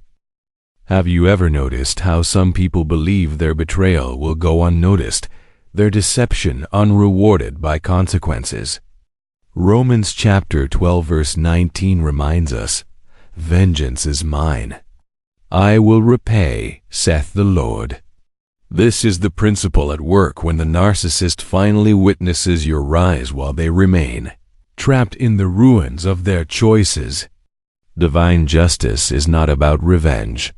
Have you ever noticed how some people believe their betrayal will go unnoticed, their deception unrewarded by consequences? Romans chapter 12 verse 19 reminds us, "Vengeance is mine. I will repay, saith the Lord." This is the principle at work when the narcissist finally witnesses your rise while they remain trapped in the ruins of their choices. Divine justice is not about revenge.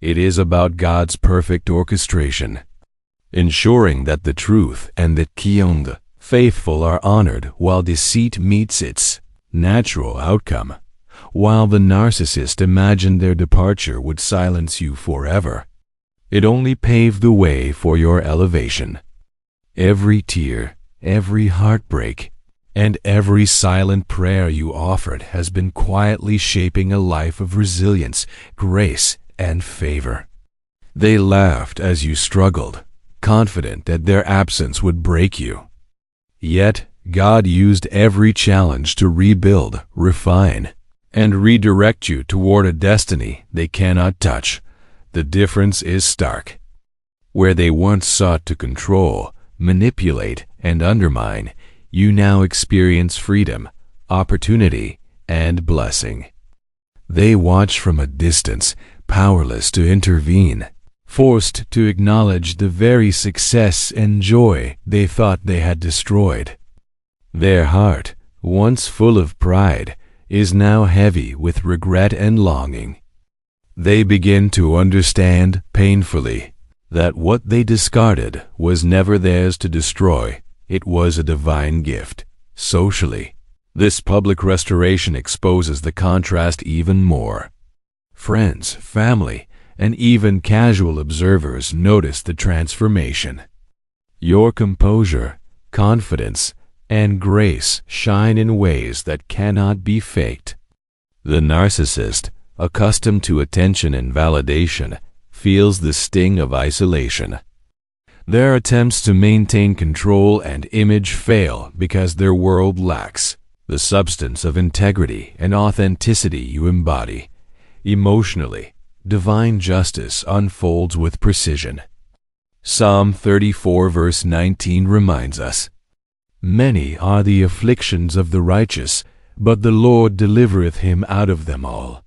It is about God's perfect orchestration, ensuring that the truth and the kyong, faithful, are honored while deceit meets its natural outcome. While the narcissist imagined their departure would silence you forever, it only paved the way for your elevation. Every tear, every heartbreak, and every silent prayer you offered has been quietly shaping a life of resilience, grace, and favor. They laughed as you struggled, confident that their absence would break you. Yet, God used every challenge to rebuild, refine, and redirect you toward a destiny they cannot touch. The difference is stark. Where they once sought to control, manipulate, and undermine, you now experience freedom, opportunity, and blessing. They watch from a distance, powerless to intervene, forced to acknowledge the very success and joy they thought they had destroyed. Their heart, once full of pride, is now heavy with regret and longing. They begin to understand, painfully, that what they discarded was never theirs to destroy. It was a divine gift. Socially, this public restoration exposes the contrast even more. Friends, family, and even casual observers notice the transformation. Your composure, confidence, and grace shine in ways that cannot be faked. The narcissist, accustomed to attention and validation, feels the sting of isolation. Their attempts to maintain control and image fail because their world lacks the substance of integrity and authenticity you embody. Emotionally, divine justice unfolds with precision. Psalm 34 verse 19 reminds us, "Many are the afflictions of the righteous, but the Lord delivereth him out of them all."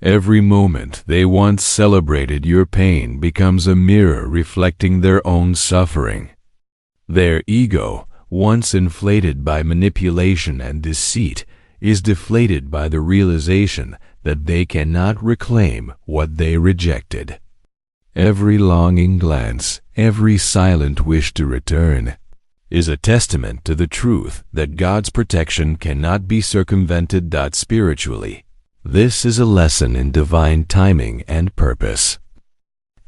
Every moment they once celebrated your pain becomes a mirror reflecting their own suffering. Their ego, once inflated by manipulation and deceit, is deflated by the realization that they cannot reclaim what they rejected. Every longing glance, every silent wish to return, is a testament to the truth that God's protection cannot be circumvented. Spiritually, this is a lesson in divine timing and purpose.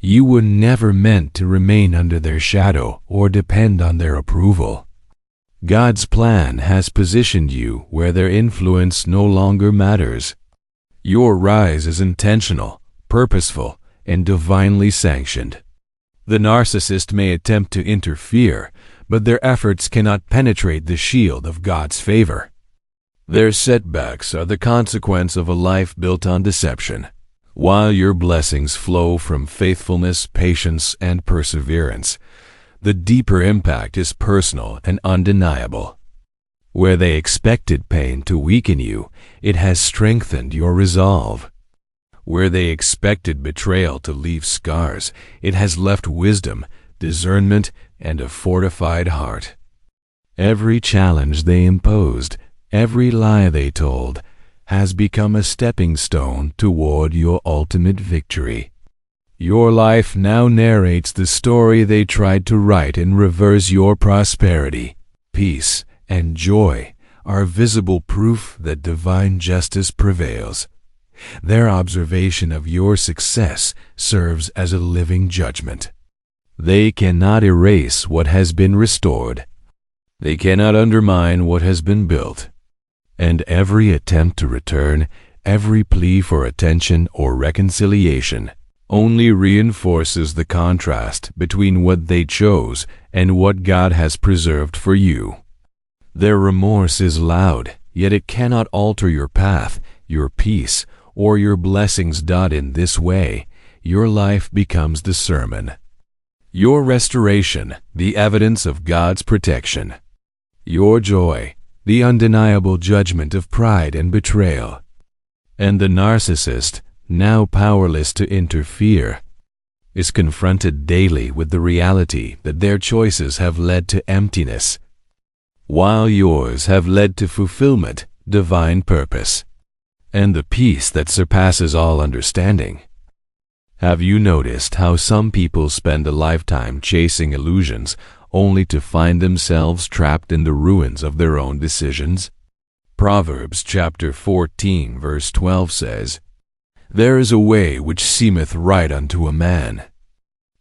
You were never meant to remain under their shadow or depend on their approval. God's plan has positioned you where their influence no longer matters. Your rise is intentional, purposeful, and divinely sanctioned. The narcissist may attempt to interfere, but their efforts cannot penetrate the shield of God's favor. Their setbacks are the consequence of a life built on deception, while your blessings flow from faithfulness, patience, and perseverance. The deeper impact is personal and undeniable. Where they expected pain to weaken you, it has strengthened your resolve. Where they expected betrayal to leave scars, it has left wisdom, discernment, and a fortified heart. Every challenge they imposed, every lie they told, has become a stepping stone toward your ultimate victory. Your life now narrates the story they tried to write in reverse. Your prosperity, peace, and joy are visible proof that divine justice prevails. Their observation of your success serves as a living judgment. They cannot erase what has been restored. They cannot undermine what has been built. And every attempt to return, every plea for attention or reconciliation, only reinforces the contrast between what they chose and what God has preserved for you. Their remorse is loud, yet it cannot alter your path, your peace, or your blessings. In this way, your life becomes the sermon. Your restoration, the evidence of God's protection. Your joy, the undeniable judgment of pride and betrayal. And the narcissist, now powerless to interfere, is confronted daily with the reality that their choices have led to emptiness, while yours have led to fulfillment, divine purpose, and the peace that surpasses all understanding. Have you noticed how some people spend a lifetime chasing illusions only to find themselves trapped in the ruins of their own decisions? Proverbs chapter 14 verse 12 says, "There is a way which seemeth right unto a man,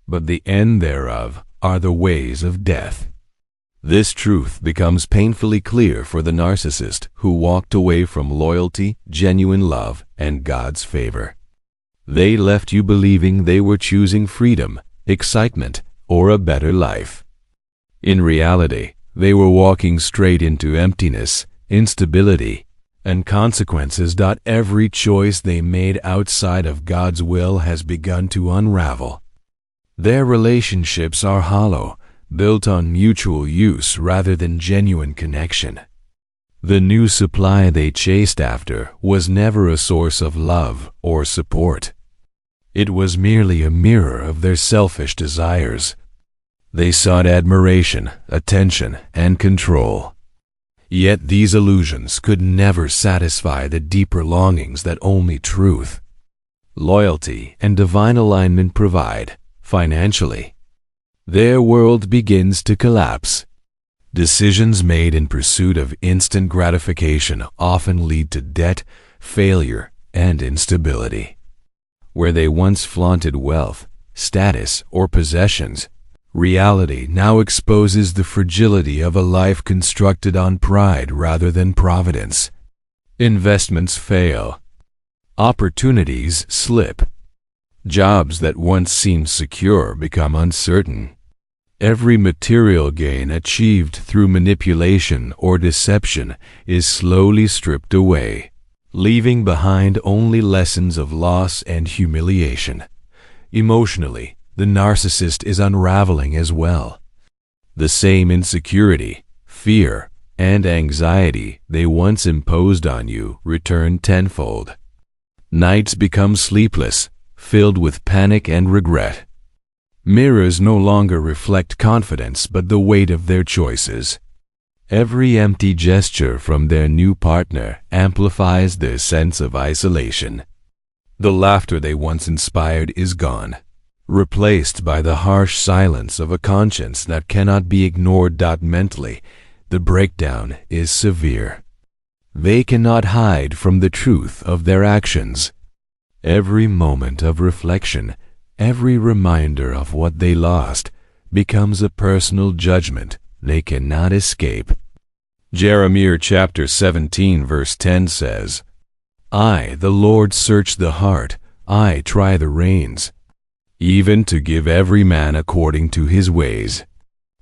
but the end thereof are the ways of death." This truth becomes painfully clear for the narcissist who walked away from loyalty, genuine love, and God's favor. They left you believing they were choosing freedom, excitement, or a better life. In reality, they were walking straight into emptiness, instability, and consequences. Every choice they made outside of God's will has begun to unravel. Their relationships are hollow, built on mutual use rather than genuine connection. The new supply they chased after was never a source of love or support. It was merely a mirror of their selfish desires. They sought admiration, attention, and control. Yet these illusions could never satisfy the deeper longings that only truth, loyalty, and divine alignment provide. Financially, their world begins to collapse. Decisions made in pursuit of instant gratification often lead to debt, failure, and instability. Where they once flaunted wealth, status, or possessions, reality now exposes the fragility of a life constructed on pride rather than providence. Investments fail. Opportunities slip. Jobs that once seemed secure become uncertain. Every material gain achieved through manipulation or deception is slowly stripped away, leaving behind only lessons of loss and humiliation. Emotionally, the narcissist is unraveling as well. The same insecurity, fear, and anxiety they once imposed on you return tenfold. Nights become sleepless, filled with panic and regret. Mirrors no longer reflect confidence but the weight of their choices. Every empty gesture from their new partner amplifies their sense of isolation. The laughter they once inspired is gone, replaced by the harsh silence of a conscience that cannot be ignored. Mentally, the breakdown is severe. They cannot hide from the truth of their actions. Every moment of reflection, every reminder of what they lost, becomes a personal judgment they cannot escape. Jeremiah chapter 17 verse 10 says, "I, the Lord, search the heart, I try the reins, even to give every man according to his ways,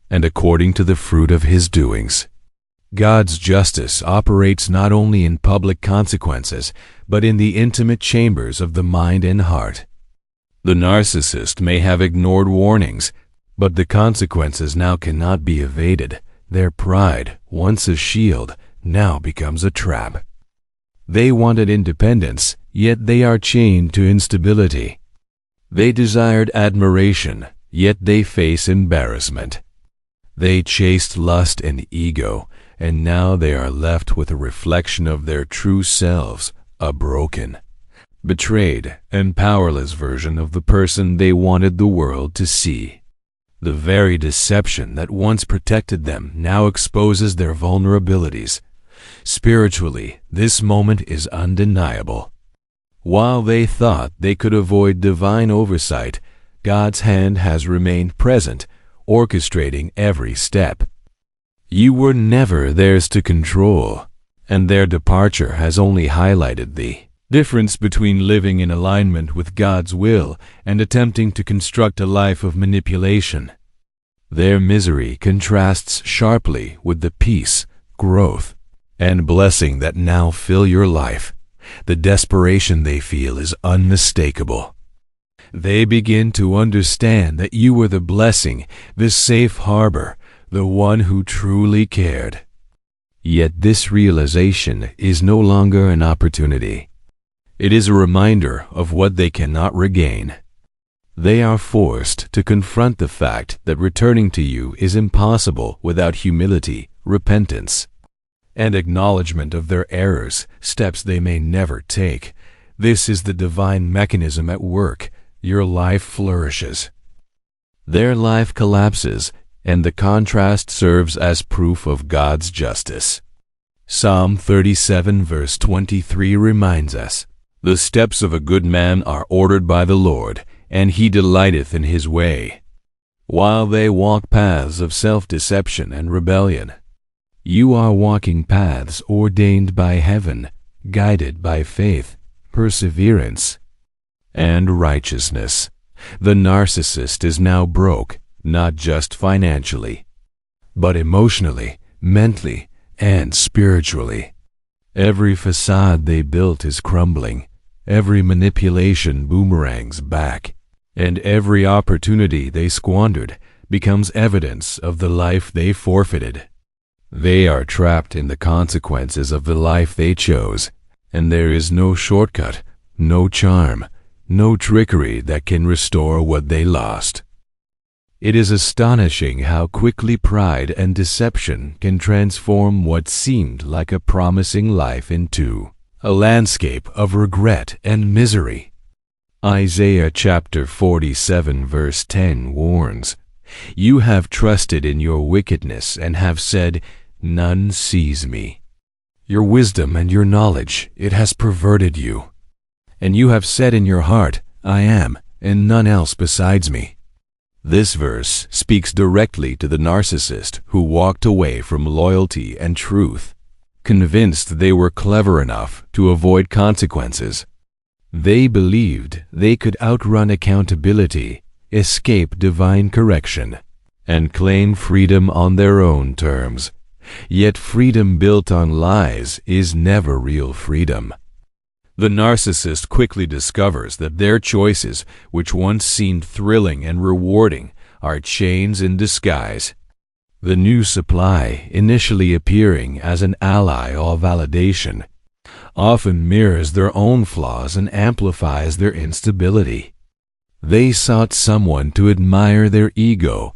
and according to the fruit of his doings." God's justice operates not only in public consequences, but in the intimate chambers of the mind and heart. The narcissist may have ignored warnings, but the consequences now cannot be evaded. Their pride, once a shield, now becomes a trap. They wanted independence, yet they are chained to instability. They desired admiration, yet they face embarrassment. They chased lust and ego, and now they are left with a reflection of their true selves, a broken, betrayed, and powerless version of the person they wanted the world to see. The very deception that once protected them now exposes their vulnerabilities. Spiritually, this moment is undeniable. While they thought they could avoid divine oversight, God's hand has remained present, orchestrating every step. You were never theirs to control, and their departure has only highlighted the difference between living in alignment with God's will and attempting to construct a life of manipulation. Their misery contrasts sharply with the peace, growth, and blessing that now fill your life. The desperation they feel is unmistakable. They begin to understand that you were the blessing, the safe harbor, the one who truly cared. Yet this realization is no longer an opportunity. It is a reminder of what they cannot regain. They are forced to confront the fact that returning to you is impossible without humility, repentance, and acknowledgement of their errors, steps they may never take. This is the divine mechanism at work. Your life flourishes. Their life collapses, and the contrast serves as proof of God's justice. Psalm 37 verse 23 reminds us, "The steps of a good man are ordered by the Lord, and he delighteth in his way." While they walk paths of self-deception and rebellion, you are walking paths ordained by heaven, guided by faith, perseverance, and righteousness. The narcissist is now broke, not just financially, but emotionally, mentally, and spiritually. Every facade they built is crumbling. Every manipulation boomerangs back, and every opportunity they squandered becomes evidence of the life they forfeited. They are trapped in the consequences of the life they chose, and there is no shortcut, no charm, no trickery that can restore what they lost. It is astonishing how quickly pride and deception can transform what seemed like a promising life into a landscape of regret and misery. Isaiah chapter 47 verse 10 warns, "You have trusted in your wickedness and have said, 'None sees me.' Your wisdom and your knowledge, it has perverted you. And you have said in your heart, 'I am, and none else besides me.'" This verse speaks directly to the narcissist who walked away from loyalty and truth, convinced they were clever enough to avoid consequences. They believed they could outrun accountability, escape divine correction, and claim freedom on their own terms. Yet freedom built on lies is never real freedom. The narcissist quickly discovers that their choices, which once seemed thrilling and rewarding, are chains in disguise. The new supply, initially appearing as an ally or validation, often mirrors their own flaws and amplifies their instability. They sought someone to admire their ego,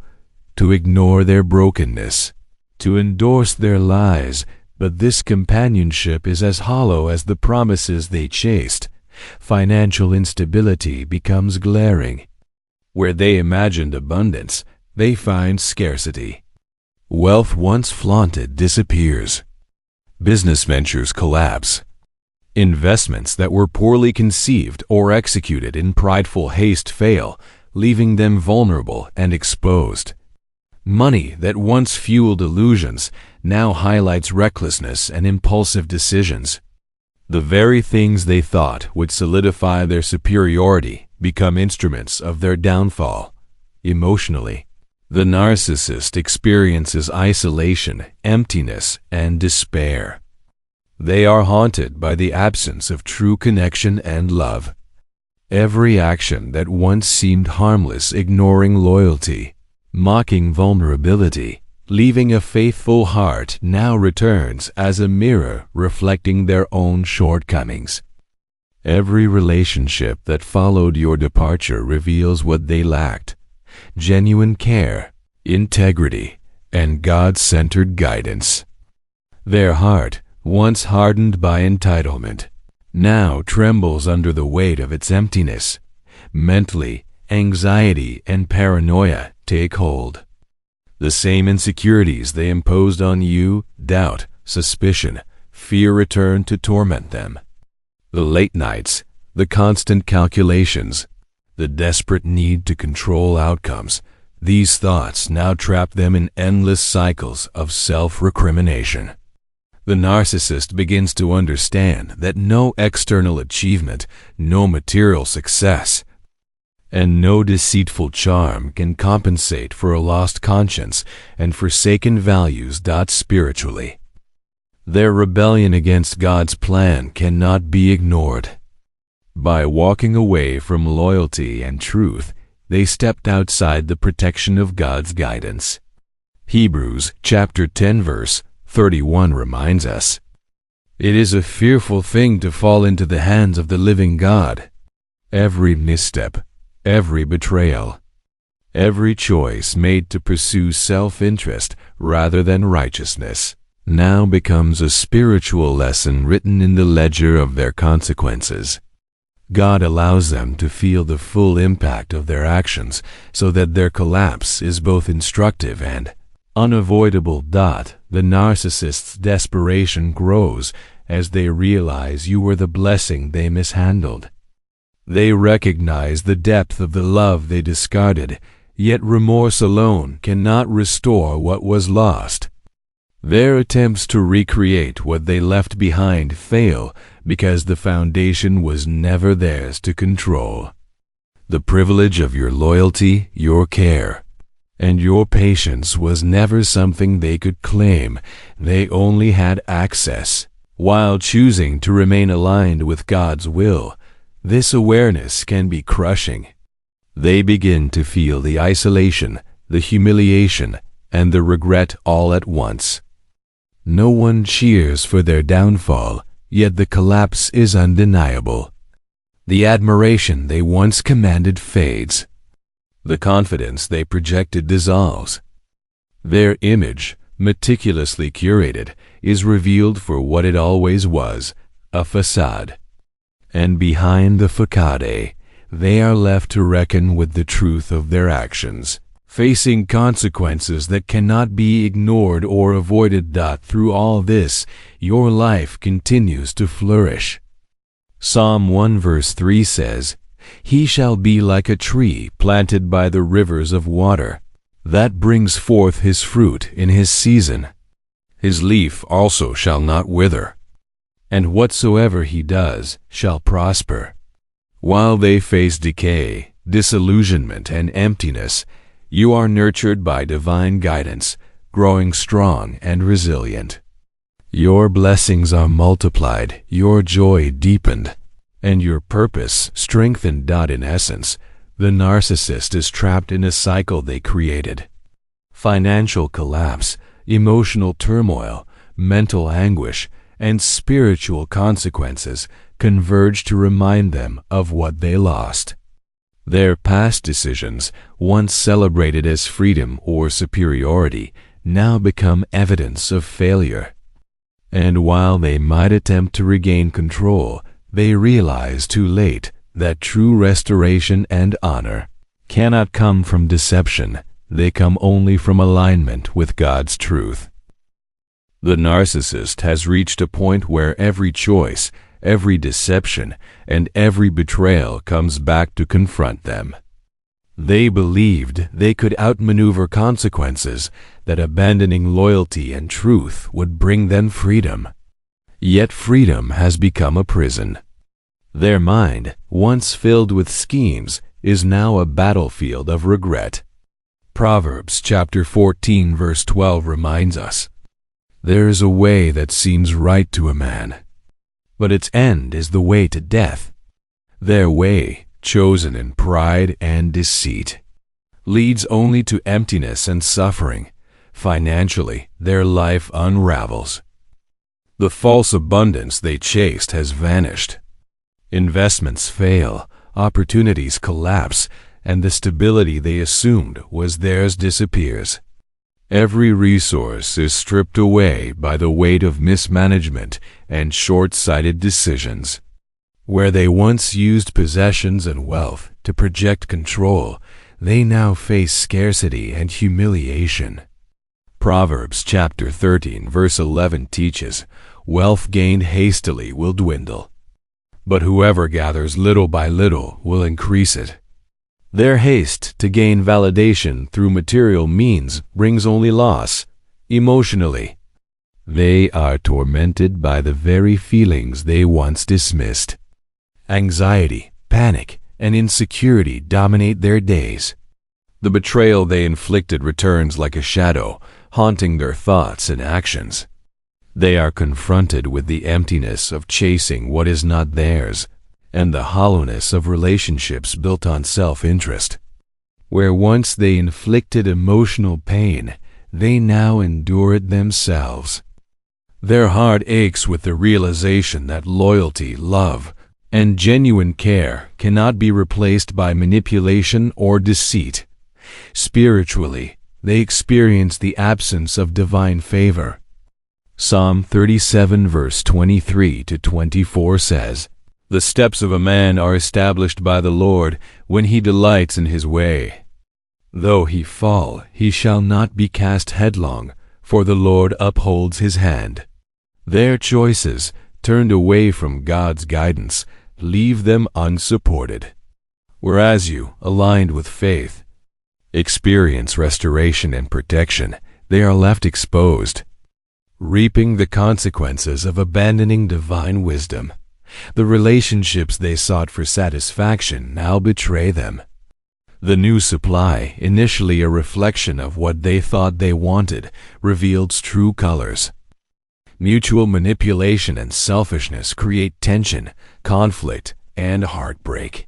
to ignore their brokenness, to endorse their lies, but this companionship is as hollow as the promises they chased. Financial instability becomes glaring. Where they imagined abundance, they find scarcity. Wealth once flaunted disappears. Business ventures collapse. Investments that were poorly conceived or executed in prideful haste fail, leaving them vulnerable and exposed. Money that once fueled illusions now highlights recklessness and impulsive decisions. The very things they thought would solidify their superiority become instruments of their downfall. Emotionally, the narcissist experiences isolation, emptiness, and despair. They are haunted by the absence of true connection and love. Every action that once seemed harmless, ignoring loyalty, mocking vulnerability, leaving a faithful heart, now returns as a mirror reflecting their own shortcomings. Every relationship that followed your departure reveals what they lacked: genuine care, integrity, and God-centered guidance. Their heart, once hardened by entitlement, now trembles under the weight of its emptiness. Mentally, anxiety and paranoia take hold. The same insecurities they imposed on you, doubt, suspicion, fear return to torment them. The late nights, the constant calculations, the desperate need to control outcomes, these thoughts now trap them in endless cycles of self-recrimination. The narcissist begins to understand that no external achievement, no material success, and no deceitful charm can compensate for a lost conscience and forsaken values. Spiritually, their rebellion against God's plan cannot be ignored. By walking away from loyalty and truth, they stepped outside the protection of God's guidance. Hebrews chapter 10 verse 31 reminds us, "It is a fearful thing to fall into the hands of the living God." Every misstep, every betrayal, every choice made to pursue self-interest rather than righteousness now becomes a spiritual lesson written in the ledger of their consequences. God allows them to feel the full impact of their actions so that their collapse is both instructive and unavoidable. The narcissist's desperation grows as they realize you were the blessing they mishandled. They recognize the depth of the love they discarded, yet remorse alone cannot restore what was lost. Their attempts to recreate what they left behind fail because the foundation was never theirs to control. The privilege of your loyalty, your care, and your patience was never something they could claim. They only had access. While choosing to remain aligned with God's will, this awareness can be crushing. They begin to feel the isolation, the humiliation, and the regret all at once. No one cheers for their downfall, yet the collapse is undeniable. The admiration they once commanded fades. The confidence they projected dissolves. Their image, meticulously curated, is revealed for what it always was, a facade. And behind the facade, they are left to reckon with the truth of their actions, facing consequences that cannot be ignored or avoided. Through all this, your life continues to flourish. Psalm 1 verse 3 says, "He shall be like a tree planted by the rivers of water, that brings forth his fruit in his season. His leaf also shall not wither, and whatsoever he does shall prosper." While they face decay, disillusionment, and emptiness, You are nurtured by divine guidance, growing strong and resilient. Your blessings are multiplied, your joy deepened, and your purpose strengthened. In essence, the narcissist is trapped in a cycle they created. Financial collapse, emotional turmoil, mental anguish, and spiritual consequences converge to remind them of what they lost. Their past decisions, once celebrated as freedom or superiority, now become evidence of failure. And while they might attempt to regain control, they realize too late that true restoration and honor cannot come from deception. They come only from alignment with God's truth. The narcissist has reached a point where every choice, every deception, and every betrayal comes back to confront them. They believed they could outmaneuver consequences, that abandoning loyalty and truth would bring them freedom. Yet freedom has become a prison. Their mind, once filled with schemes, is now a battlefield of regret. Proverbs chapter 14 verse 12 reminds us, "There is a way that seems right to a man, but its end is the way to death. Their way, chosen in pride and deceit, leads only to emptiness and suffering. Financially, their life unravels. The false abundance they chased has vanished. Investments fail, opportunities collapse, and the stability they assumed was theirs disappears. Every resource is stripped away by the weight of mismanagement and short-sighted decisions. Where they once used possessions and wealth to project control, they now face scarcity and humiliation." Proverbs chapter 13 verse 11 teaches, "Wealth gained hastily will dwindle, but whoever gathers little by little will increase it." Their haste to gain validation through material means brings only loss. Emotionally, they are tormented by the very feelings they once dismissed. Anxiety, panic, and insecurity dominate their days. The betrayal they inflicted returns like a shadow, haunting their thoughts and actions. They are confronted with the emptiness of chasing what is not theirs, and the hollowness of relationships built on self-interest. Where once they inflicted emotional pain, they now endure it themselves. Their heart aches with the realization that loyalty, love, and genuine care cannot be replaced by manipulation or deceit. Spiritually, they experience the absence of divine favor. Psalm 37 verse 23 to 24 says, "The steps of a man are established by the Lord when he delights in his way. Though he fall, he shall not be cast headlong, for the Lord upholds his hand." Their choices, turned away from God's guidance, leave them unsupported. Whereas you, aligned with faith, experience restoration and protection, they are left exposed, reaping the consequences of abandoning divine wisdom. The relationships they sought for satisfaction now betray them. The new supply, initially a reflection of what they thought they wanted, reveals true colors. Mutual manipulation and selfishness create tension, conflict, and heartbreak.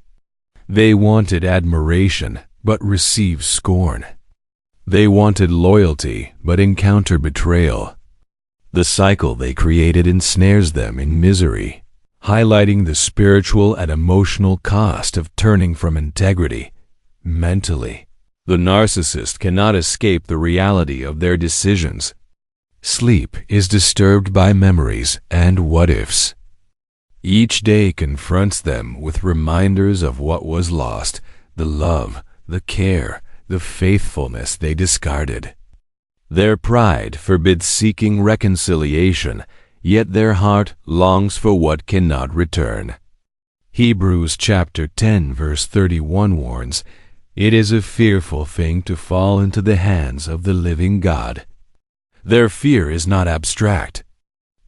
They wanted admiration, but receive scorn. They wanted loyalty, but encounter betrayal. The cycle they created ensnares them in misery, highlighting the spiritual and emotional cost of turning from integrity. Mentally, the narcissist cannot escape the reality of their decisions. Sleep is disturbed by memories and what-ifs. Each day confronts them with reminders of what was lost, the love, the care, the faithfulness they discarded. Their pride forbids seeking reconciliation, yet their heart longs for what cannot return. Hebrews chapter 10 verse 31 warns, "It is a fearful thing to fall into the hands of the living God." Their fear is not abstract.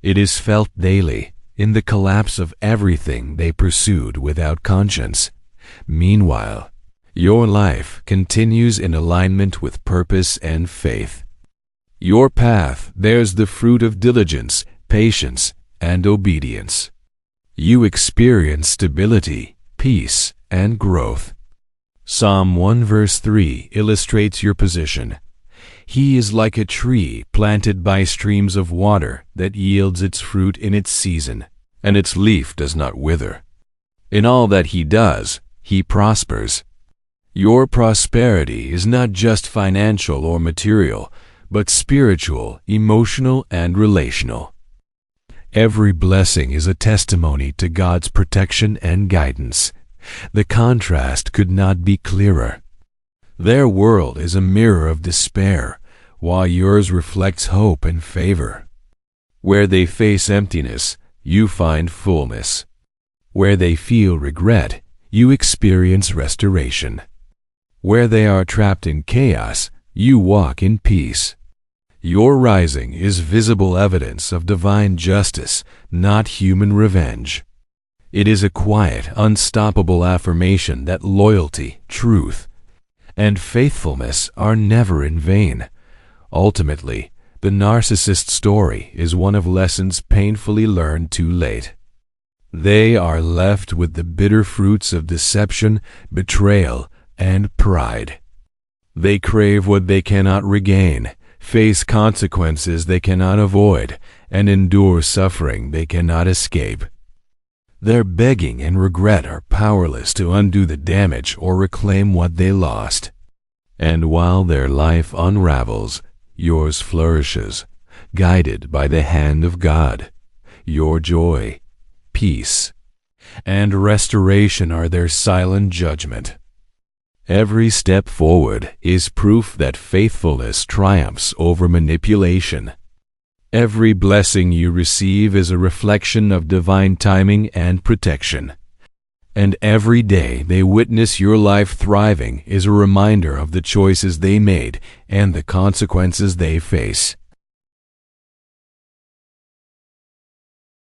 It is felt daily, in the collapse of everything they pursued without conscience. Meanwhile, Your life continues in alignment with purpose and faith. Your path bears the fruit of diligence, patience, and obedience. You experience stability, peace, and growth. Psalm 1 verse 3 illustrates your position. He is like a tree planted by streams of water that yields its fruit in its season, and its leaf does not wither. In all that he does, he prospers. Your prosperity is not just financial or material, but spiritual, emotional, and relational. Every blessing is a testimony to God's protection and guidance. The contrast could not be clearer. Their world is a mirror of despair, while yours reflects hope and favor. Where they face emptiness, you find fullness. Where they feel regret, you experience restoration. Where they are trapped in chaos, you walk in peace. Your rising is visible evidence of divine justice, not human revenge. It is a quiet, unstoppable affirmation that loyalty, truth, and faithfulness are never in vain. Ultimately, the narcissist story is one of lessons painfully learned too late. They are left with the bitter fruits of deception, betrayal, and pride. They crave what they cannot regain, face consequences they cannot avoid, and endure suffering they cannot escape. Their begging and regret are powerless to undo the damage or reclaim what they lost. And while their life unravels, yours flourishes, guided by the hand of God. Your joy, peace, and restoration are their silent judgment. Every step forward is proof that faithfulness triumphs over manipulation. Every blessing you receive is a reflection of divine timing and protection. And every day they witness your life thriving is a reminder of the choices they made and the consequences they face.